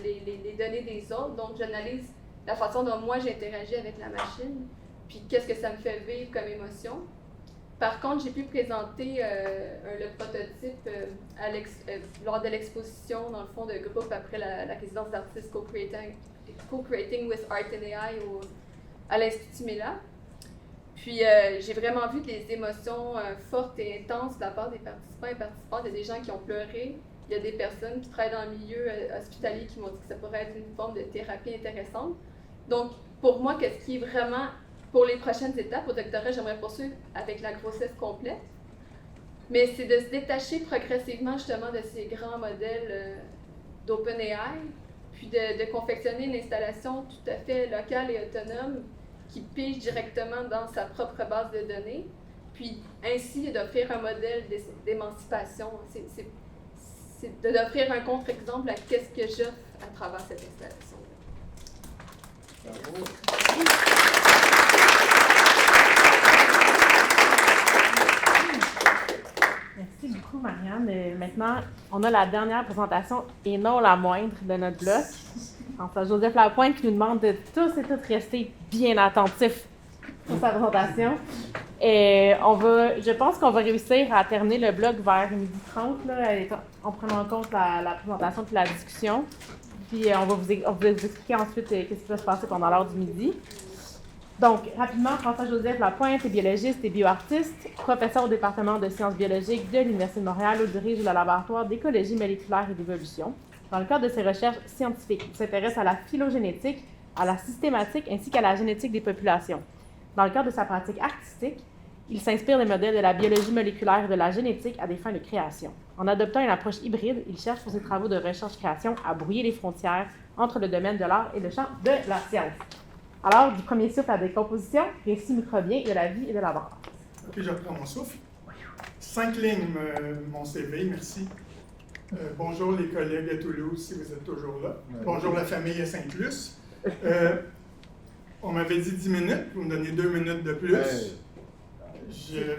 les données des autres, donc j'analyse la façon dont moi j'interagis avec la machine, puis qu'est-ce que ça me fait vivre comme émotion. Par contre, j'ai pu présenter le prototype lors de l'exposition, dans le fond, de groupe après la résidence d'artistes Co-Creating with Art and AI à l'Institut Mela. Puis, j'ai vraiment vu des émotions fortes et intenses de la part des participants et participantes. Il y a des gens qui ont pleuré. Il y a des personnes qui travaillent dans le milieu hospitalier qui m'ont dit que ça pourrait être une forme de thérapie intéressante. Donc, pour moi, qu'est-ce qui est vraiment, pour les prochaines étapes, au doctorat, j'aimerais poursuivre avec la grossesse complète. Mais c'est de se détacher progressivement, justement, de ces grands modèles d'OpenAI, puis de confectionner une installation tout à fait locale et autonome qui pige directement dans sa propre base de données, puis ainsi d'offrir un modèle d'émancipation. C'est d'offrir un contre-exemple à qu'est-ce que j'offre à travers cette installation-là. Bravo. Merci beaucoup, Marianne. Maintenant, on a la dernière présentation et non la moindre de notre bloc. Enfin, Joseph Lapointe qui nous demande de tous et toutes rester bien attentifs pour sa présentation. Et je pense qu'on va réussir à terminer le bloc vers 12h30, là, en prenant en compte la présentation et la discussion. Puis on va vous expliquer ensuite qu'est-ce qui va se passer pendant l'heure du midi. Donc, rapidement, François-Joseph Lapointe est biologiste et bioartiste, professeur au département de sciences biologiques de l'Université de Montréal où dirige le laboratoire d'écologie moléculaire et d'évolution. Dans le cadre de ses recherches scientifiques, il s'intéresse à la phylogénétique, à la systématique ainsi qu'à la génétique des populations. Dans le cadre de sa pratique artistique, il s'inspire des modèles de la biologie moléculaire et de la génétique à des fins de création. En adoptant une approche hybride, il cherche pour ses travaux de recherche-création à brouiller les frontières entre le domaine de l'art et le champ de la science. Alors, du premier souffle à la décomposition, récit microbien de la vie et de la mort. OK, je reprends mon souffle. 5 lignes, mon CV, merci. Bonjour les collègues à Toulouse, si vous êtes toujours là. Bonjour la famille à Sainte-Luce. On m'avait dit 10 minutes, vous me donnez 2 minutes de plus.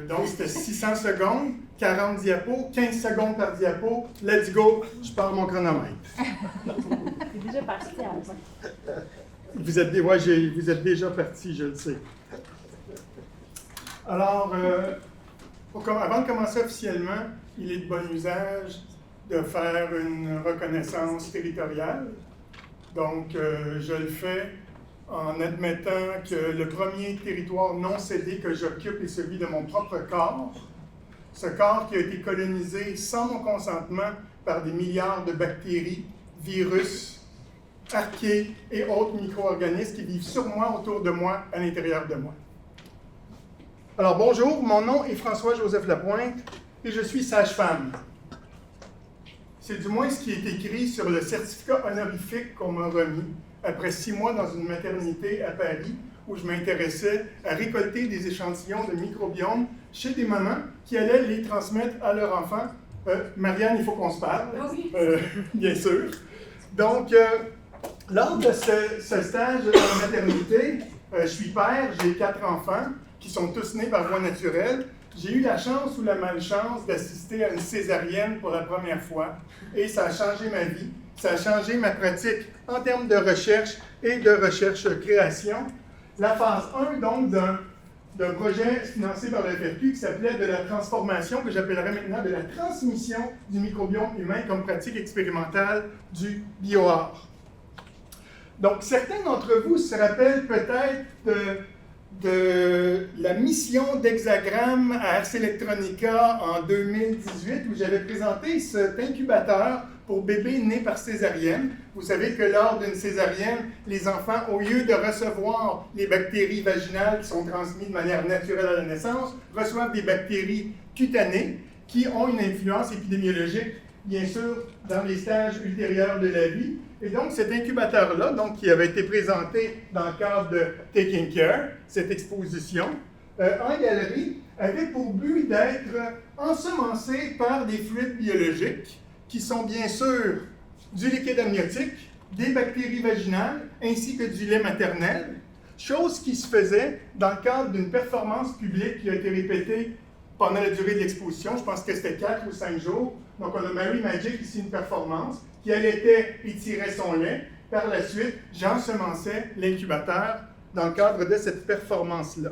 Donc c'était 600 secondes, 40 diapos, 15 secondes par diapo. Let's go, je pars mon chronomètre. C'est déjà parti à la fin. Vous êtes déjà parti, je le sais. Alors, avant de commencer officiellement, il est de bon usage de faire une reconnaissance territoriale. Donc, je le fais en admettant que le premier territoire non cédé que j'occupe est celui de mon propre corps. Ce corps qui a été colonisé sans mon consentement par des milliards de bactéries, virus, archées et autres micro-organismes qui vivent sur moi, autour de moi, à l'intérieur de moi. Alors bonjour, mon nom est François-Joseph Lapointe et je suis sage-femme. C'est du moins ce qui est écrit sur le certificat honorifique qu'on m'a remis après 6 mois dans une maternité à Paris où je m'intéressais à récolter des échantillons de microbiomes chez des mamans qui allaient les transmettre à leurs enfants. Marianne, il faut qu'on se parle, bien sûr. Donc, lors de ce stage en maternité, je suis père, j'ai 4 enfants qui sont tous nés par voie naturelle. J'ai eu la chance ou la malchance d'assister à une césarienne pour la première fois et ça a changé ma vie, ça a changé ma pratique en termes de recherche et de recherche-création. La phase 1, donc, d'un projet financé par le FRQ qui s'appelait de la transformation, que j'appellerais maintenant de la transmission du microbiome humain comme pratique expérimentale du bioart. Donc, certains d'entre vous se rappellent peut-être de la mission d'Hexagramme à Ars Electronica en 2018, où j'avais présenté cet incubateur pour bébés nés par césarienne. Vous savez que lors d'une césarienne, les enfants, au lieu de recevoir les bactéries vaginales qui sont transmises de manière naturelle à la naissance, reçoivent des bactéries cutanées qui ont une influence épidémiologique, bien sûr, dans les stages ultérieurs de la vie. Et donc, cet incubateur-là, donc, qui avait été présenté dans le cadre de Taking Care, cette exposition, en galerie, avait pour but d'être ensemencé par des fluides biologiques qui sont bien sûr du liquide amniotique, des bactéries vaginales, ainsi que du lait maternel, chose qui se faisait dans le cadre d'une performance publique qui a été répétée pendant la durée de l'exposition. Je pense que c'était 4 ou 5 jours. Donc, on a Mary Magic, ici une performance, qui allaitait et tirait son lait. Par la suite, j'ensemençais l'incubateur dans le cadre de cette performance-là.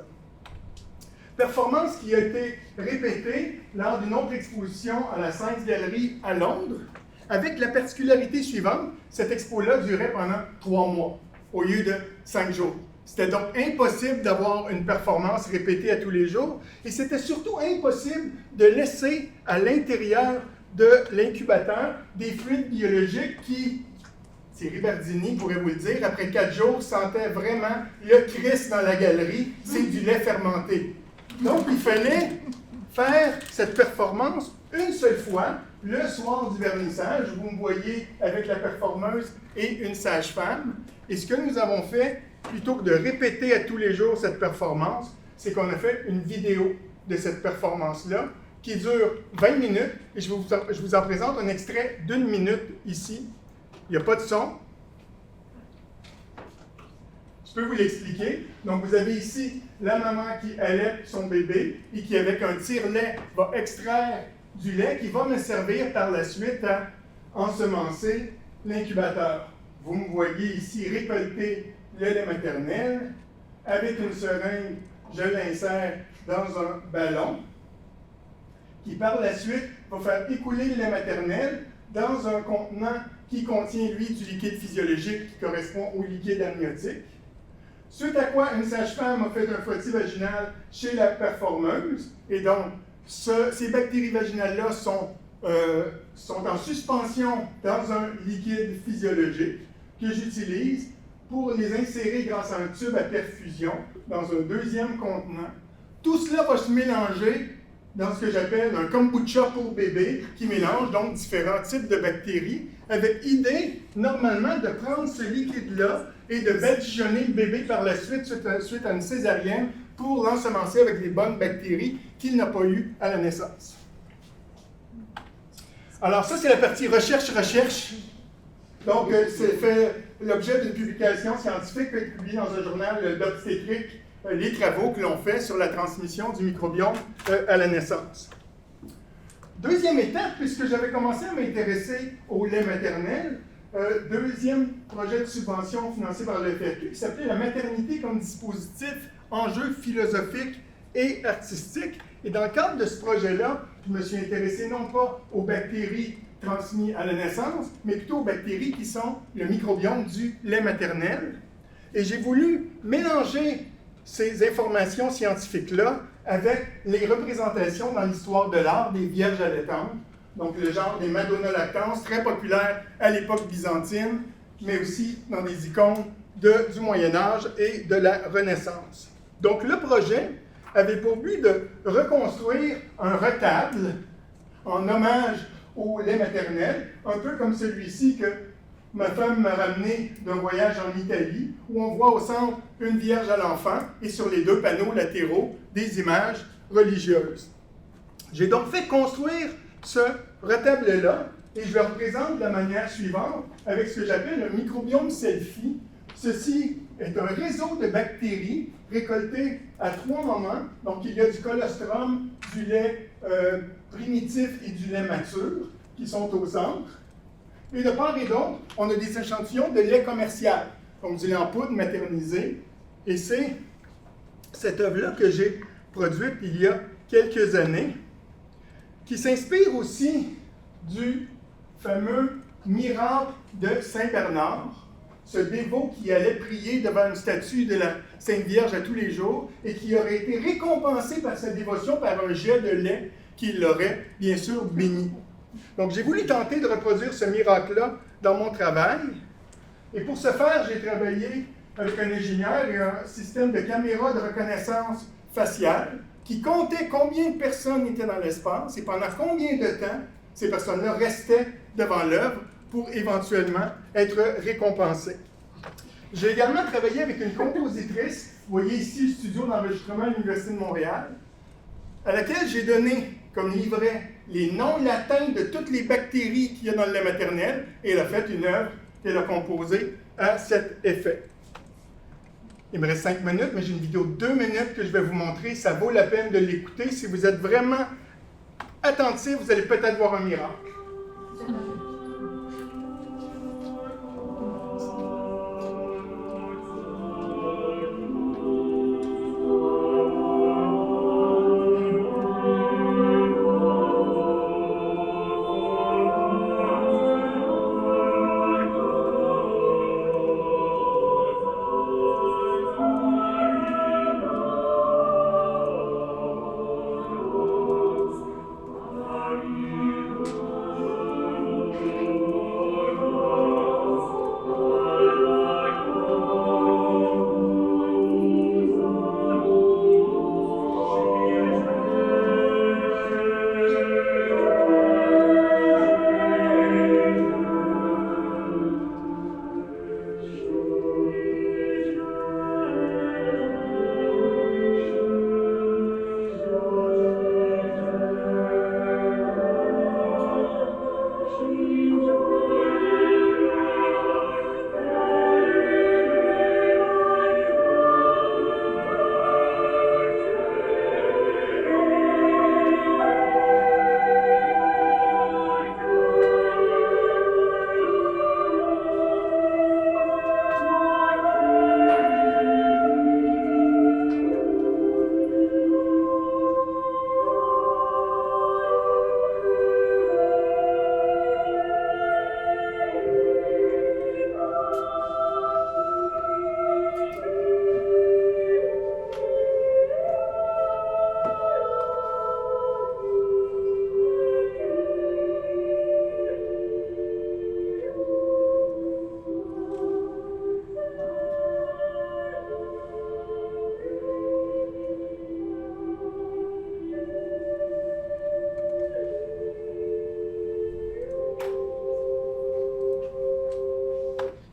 Performance qui a été répétée lors d'une autre exposition à la Science Gallery à Londres, avec la particularité suivante, cette expo-là durait pendant 3 mois, au lieu de 5 jours. C'était donc impossible d'avoir une performance répétée à tous les jours, et c'était surtout impossible de laisser à l'intérieur de l'incubateur des fluides biologiques qui, Thierry Bardini pourrait vous le dire, après 4 jours, sentait vraiment le Christ dans la galerie, c'est du lait fermenté. Donc, il fallait faire cette performance une seule fois, le soir du vernissage. Vous me voyez avec la performeuse et une sage-femme. Et ce que nous avons fait, plutôt que de répéter à tous les jours cette performance, c'est qu'on a fait une vidéo de cette performance-là qui dure 20 minutes. Et je vous en présente un extrait d'1 minute ici. Il n'y a pas de son. Je peux vous l'expliquer. Donc, vous avez ici la maman qui allaite son bébé et qui, avec un tire-lait, va extraire du lait qui va me servir par la suite à ensemencer l'incubateur. Vous me voyez ici récolter le lait maternel. Avec une seringue, je l'insère dans un ballon qui, par la suite, va faire écouler le lait maternel dans un contenant qui contient, lui, du liquide physiologique qui correspond au liquide amniotique. Suite à quoi, une sage-femme a fait un frottis vaginal chez la performeuse. Et donc, ces bactéries vaginales-là sont en suspension dans un liquide physiologique que j'utilise pour les insérer grâce à un tube à perfusion dans un deuxième contenant. Tout cela va se mélanger dans ce que j'appelle un kombucha pour bébé, qui mélange donc différents types de bactéries, avec idée, normalement, de prendre ce liquide-là et de badigeonner le bébé par la suite, suite à une césarienne, pour l'ensemencer avec les bonnes bactéries qu'il n'a pas eues à la naissance. Alors ça, c'est la partie recherche-recherche. Donc, c'est fait l'objet d'une publication scientifique qui a été publiée dans un journal d'obstétrique, les travaux que l'on fait sur la transmission du microbiome à la naissance. Deuxième étape, puisque j'avais commencé à m'intéresser au lait maternel, deuxième projet de subvention financé par le FRQ qui s'appelait la maternité comme dispositif, enjeu philosophique et artistique. Et dans le cadre de ce projet-là, je me suis intéressé non pas aux bactéries transmises à la naissance, mais plutôt aux bactéries qui sont le microbiome du lait maternel. Et j'ai voulu mélanger ces informations scientifiques-là avec les représentations dans l'histoire de l'art des vierges allaitantes, donc le genre des Madonna lactantes, très populaires à l'époque byzantine, mais aussi dans des icônes du Moyen Âge et de la Renaissance. Donc le projet avait pour but de reconstruire un retable en hommage au lait maternel, un peu comme celui-ci que ma femme m'a ramené d'un voyage en Italie, où on voit au centre une Vierge à l'enfant et sur les deux panneaux latéraux des images religieuses. J'ai donc fait construire ce retable-là et je le représente de la manière suivante avec ce que j'appelle un microbiome selfie. Ceci est un réseau de bactéries récoltées à 3 moments. Donc il y a du colostrum, du lait primitif et du lait mature qui sont au centre. Et de part et d'autre, on a des échantillons de lait commercial, comme du lait en poudre maternisé. Et c'est cette œuvre-là que j'ai produite il y a quelques années, qui s'inspire aussi du fameux miracle de Saint-Bernard, ce dévot qui allait prier devant une statue de la Sainte Vierge à tous les jours et qui aurait été récompensé par sa dévotion par un jet de lait qui l'aurait bien sûr béni. Donc j'ai voulu tenter de reproduire ce miracle-là dans mon travail. Et pour ce faire, j'ai travaillé avec un ingénieur et un système de caméras de reconnaissance faciale qui comptait combien de personnes étaient dans l'espace et pendant combien de temps ces personnes-là restaient devant l'œuvre pour éventuellement être récompensées. J'ai également travaillé avec une compositrice, vous voyez ici le studio d'enregistrement à l'Université de Montréal, à laquelle j'ai donné comme livret les noms latins de toutes les bactéries qu'il y a dans le lait maternel, et elle a fait une œuvre qu'elle a composée à cet effet. Il me reste 5 minutes, mais j'ai une vidéo de 2 minutes que je vais vous montrer. Ça vaut la peine de l'écouter. Si vous êtes vraiment attentif, vous allez peut-être voir un miracle.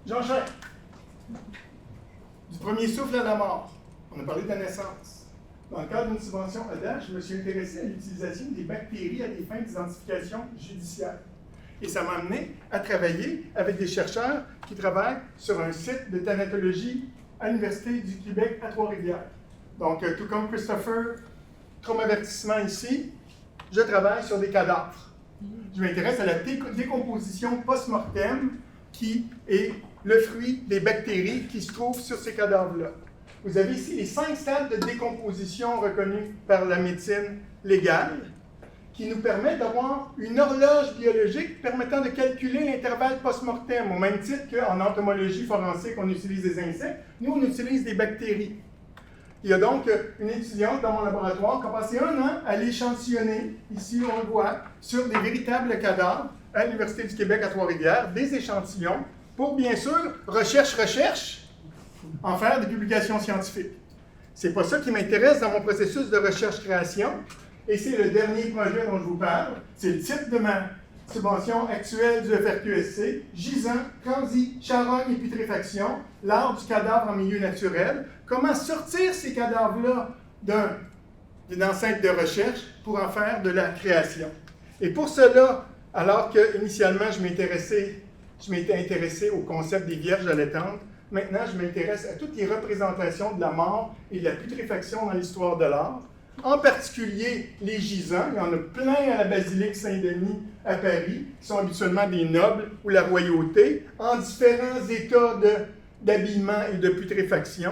J'enchaîne. Du premier souffle à la mort. On a parlé de la naissance. Dans le cadre d'une subvention ADA, je me suis intéressé à l'utilisation des bactéries à des fins d'identification judiciaire. Et ça m'a amené à travailler avec des chercheurs qui travaillent sur un site de thanatologie à l'Université du Québec à Trois-Rivières. Donc, tout comme Christopher, traumavertissement ici, je travaille sur des cadavres. Je m'intéresse à la décomposition post-mortem qui est le fruit des bactéries qui se trouvent sur ces cadavres-là. Vous avez ici les 5 stades de décomposition reconnus par la médecine légale qui nous permettent d'avoir une horloge biologique permettant de calculer l'intervalle post-mortem, au même titre qu'en entomologie forensique, on utilise des insectes, nous, on utilise des bactéries. Il y a donc une étudiante dans mon laboratoire qui a passé 1 an à l'échantillonner, ici on le voit, sur des véritables cadavres à l'Université du Québec à Trois-Rivières, des échantillons, pour bien sûr, recherche, en faire des publications scientifiques. C'est pas ça qui m'intéresse dans mon processus de recherche-création, et c'est le dernier projet dont je vous parle. C'est le titre de ma subvention actuelle du FRQSC, Gisant, transit, charogne et putréfaction, l'art du cadavre en milieu naturel. Comment sortir ces cadavres-là d'une enceinte de recherche pour en faire de la création. Et pour cela, alors que initialement je m'étais intéressé au concept des vierges allaitantes, maintenant je m'intéresse à toutes les représentations de la mort et de la putréfaction dans l'histoire de l'art. En particulier les gisants, il y en a plein à la basilique Saint-Denis à Paris, qui sont habituellement des nobles ou la royauté, en différents états d'habillement et de putréfaction.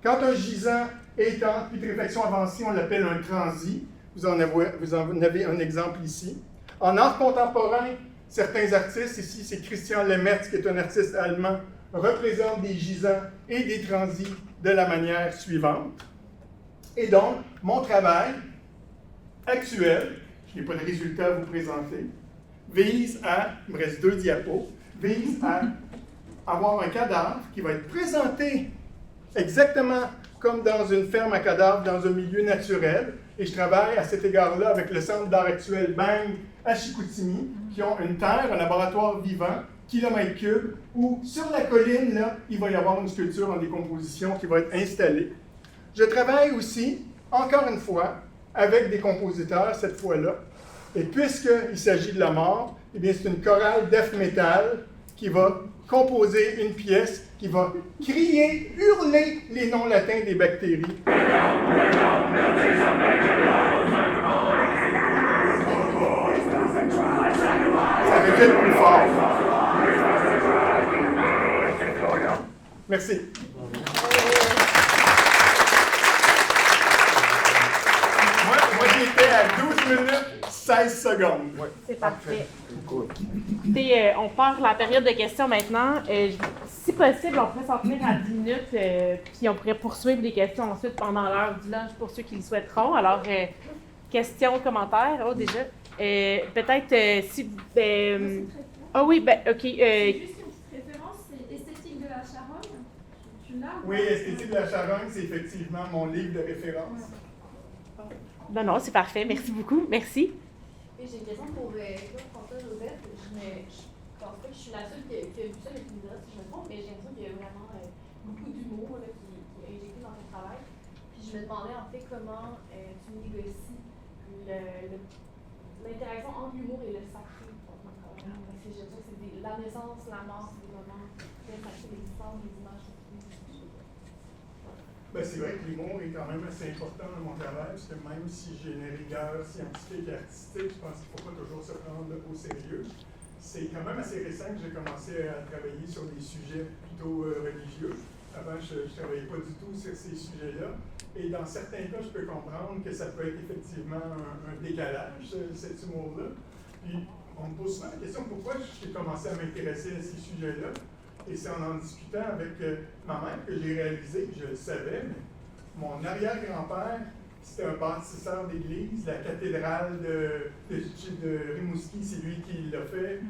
Quand un gisant est en putréfaction avancée, on l'appelle un transi. Vous en avez un exemple ici. En art contemporain, certains artistes, ici c'est Christian Lemmertz, qui est un artiste allemand, représentent des gisants et des transis de la manière suivante. Et donc, mon travail actuel, je n'ai pas de résultat à vous présenter, vise à, il me reste 2 diapos, vise à avoir un cadavre qui va être présenté exactement comme dans une ferme à cadavres, dans un milieu naturel. Et je travaille à cet égard-là avec le Centre d'art actuel Bang à Chicoutimi, qui ont une terre, un laboratoire vivant, kilomètres cubes, où sur la colline, là, il va y avoir une sculpture en décomposition qui va être installée. Je travaille aussi, encore une fois, avec des compositeurs, cette fois-là. Et puisqu'il s'agit de la mort, eh bien, c'est une chorale death metal qui va composer une pièce qui va crier, hurler les noms latins des bactéries. Ça répète plus fort. Merci. Moi j'étais à 12 minutes, 16 secondes. Ouais. C'est parfait. Écoutez, on part la période de questions maintenant. Si possible, on pourrait s'en tenir à 10 minutes, puis on pourrait poursuivre les questions ensuite pendant l'heure du lunch pour ceux qui le souhaiteront. Alors, questions, commentaires? Oh, déjà. Peut-être si... ah oui, ben, OK. Juste une petite référence, c'est Esthétique de la Charogne. Tu l'as? Oui, Esthétique de la Charogne, c'est effectivement mon livre de référence. Non, c'est parfait. Merci beaucoup. Merci. Et j'ai une question pour François Joseph. Je pense pas que je suis la seule qui a vu ça, mais tu me diras si je me trompe, mais j'ai l'impression qu'il y a vraiment beaucoup d'humour qui est injecté dans ton travail. Puis je me demandais en fait comment tu négocies l'interaction entre l'humour et le sacré dans ton travail. Parce que j'ai l'impression que c'est la naissance, la mort, c'est des moments très sacrés, l'existence des images. Ben, c'est vrai que l'humour est quand même assez important dans mon travail, parce que même si j'ai une rigueur scientifique et artistique, je pense qu'il ne faut pas toujours se prendre au sérieux. C'est quand même assez récent que j'ai commencé à travailler sur des sujets plutôt religieux. Avant, je ne travaillais pas du tout sur ces sujets-là. Et dans certains cas, je peux comprendre que ça peut être effectivement un décalage, cet humour-là. Puis, on me pose souvent la question pourquoi j'ai commencé à m'intéresser à ces sujets-là. Et c'est en discutant avec ma mère que j'ai réalisé, je le savais, mais mon arrière-grand-père, c'était un bâtisseur d'église. La cathédrale de Rimouski, c'est lui qui l'a fait.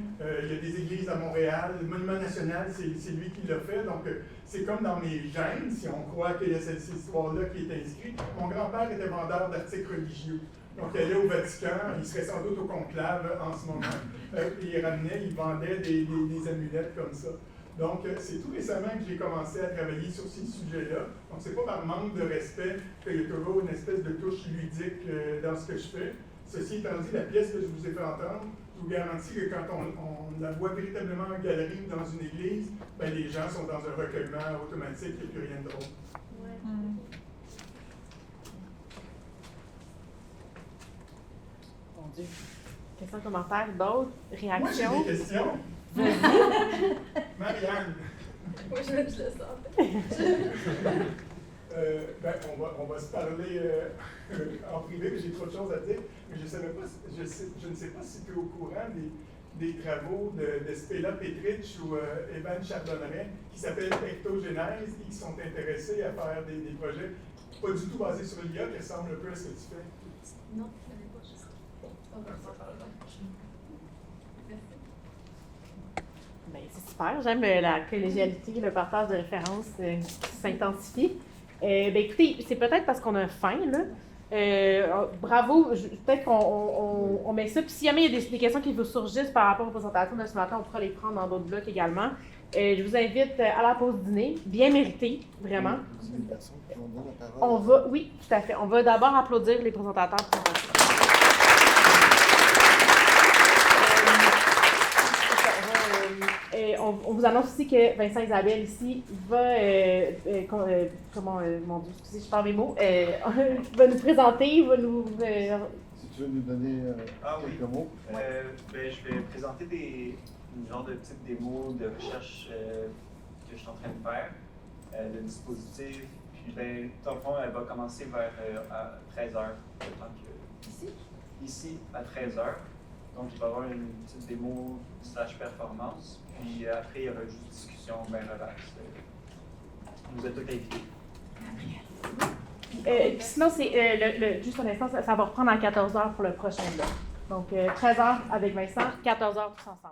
Il y a des églises à Montréal. Le Monument national, c'est lui qui l'a fait. Donc, c'est comme dans mes gènes, si on croit qu'il y a cette histoire-là qui est inscrite. Mon grand-père était vendeur d'articles religieux. Donc, il allait au Vatican, il serait sans doute au conclave en ce moment. Puis il ramenait, il vendait des amulettes comme ça. Donc, c'est tout récemment que j'ai commencé à travailler sur ces sujets-là. Donc, c'est pas par manque de respect qu'il y a toujours une espèce de touche ludique dans ce que je fais. Ceci étant dit, la pièce que je vous ai fait entendre, je vous garantis que quand on la voit véritablement en galerie ou dans une église, ben, les gens sont dans un recueillement automatique, il n'y a plus rien de drôle. Ouais. Mon Dieu. Questions, commentaires, d'autres? Réactions? Moi, j'ai des questions. Marianne. Oui, je le sens. Ben, on va se parler en privé, mais j'ai trop de choses à dire. Mais je ne sais pas si tu es au courant des travaux de Spela Petric ou Evan Chardonneret qui s'appellent Ectogénèse et qui sont intéressés à faire des projets pas du tout basée sur l'IA, qui ressemble un peu à ce que tu fais. Non, je ne connais pas. Ben, c'est super, j'aime la collégialité, le partage de références qui s'intensifie. Ben, écoutez, c'est peut-être parce qu'on a faim, là. Bravo, peut-être qu'on met ça. Puis si jamais il y a des questions qui vous surgissent par rapport aux présentations de ce matin, on pourra les prendre dans d'autres blocs également. Je vous invite à la pause dîner, bien méritée, vraiment. On va, oui, tout à fait. On va d'abord applaudir les présentateurs. On vous annonce aussi que Vincent Isabelle ici va, mon Dieu, excusez, je parle mes mots, va nous présenter, va nous... Si tu veux nous donner quelques mots. Ben, je vais présenter une genre de petite démo de recherche que je suis en train de faire, le dispositif. Puis, ben, dans le fond, elle va commencer vers à 13h. Ici, à 13h. Donc, il va y avoir une petite démo / performance. Puis après, il y aura juste discussion, bien relax. Vous êtes tous invités. Sinon, c'est juste un instant, ça va reprendre à 14h pour le prochain bloc. Donc, 13h avec Vincent, 14h tous ensemble.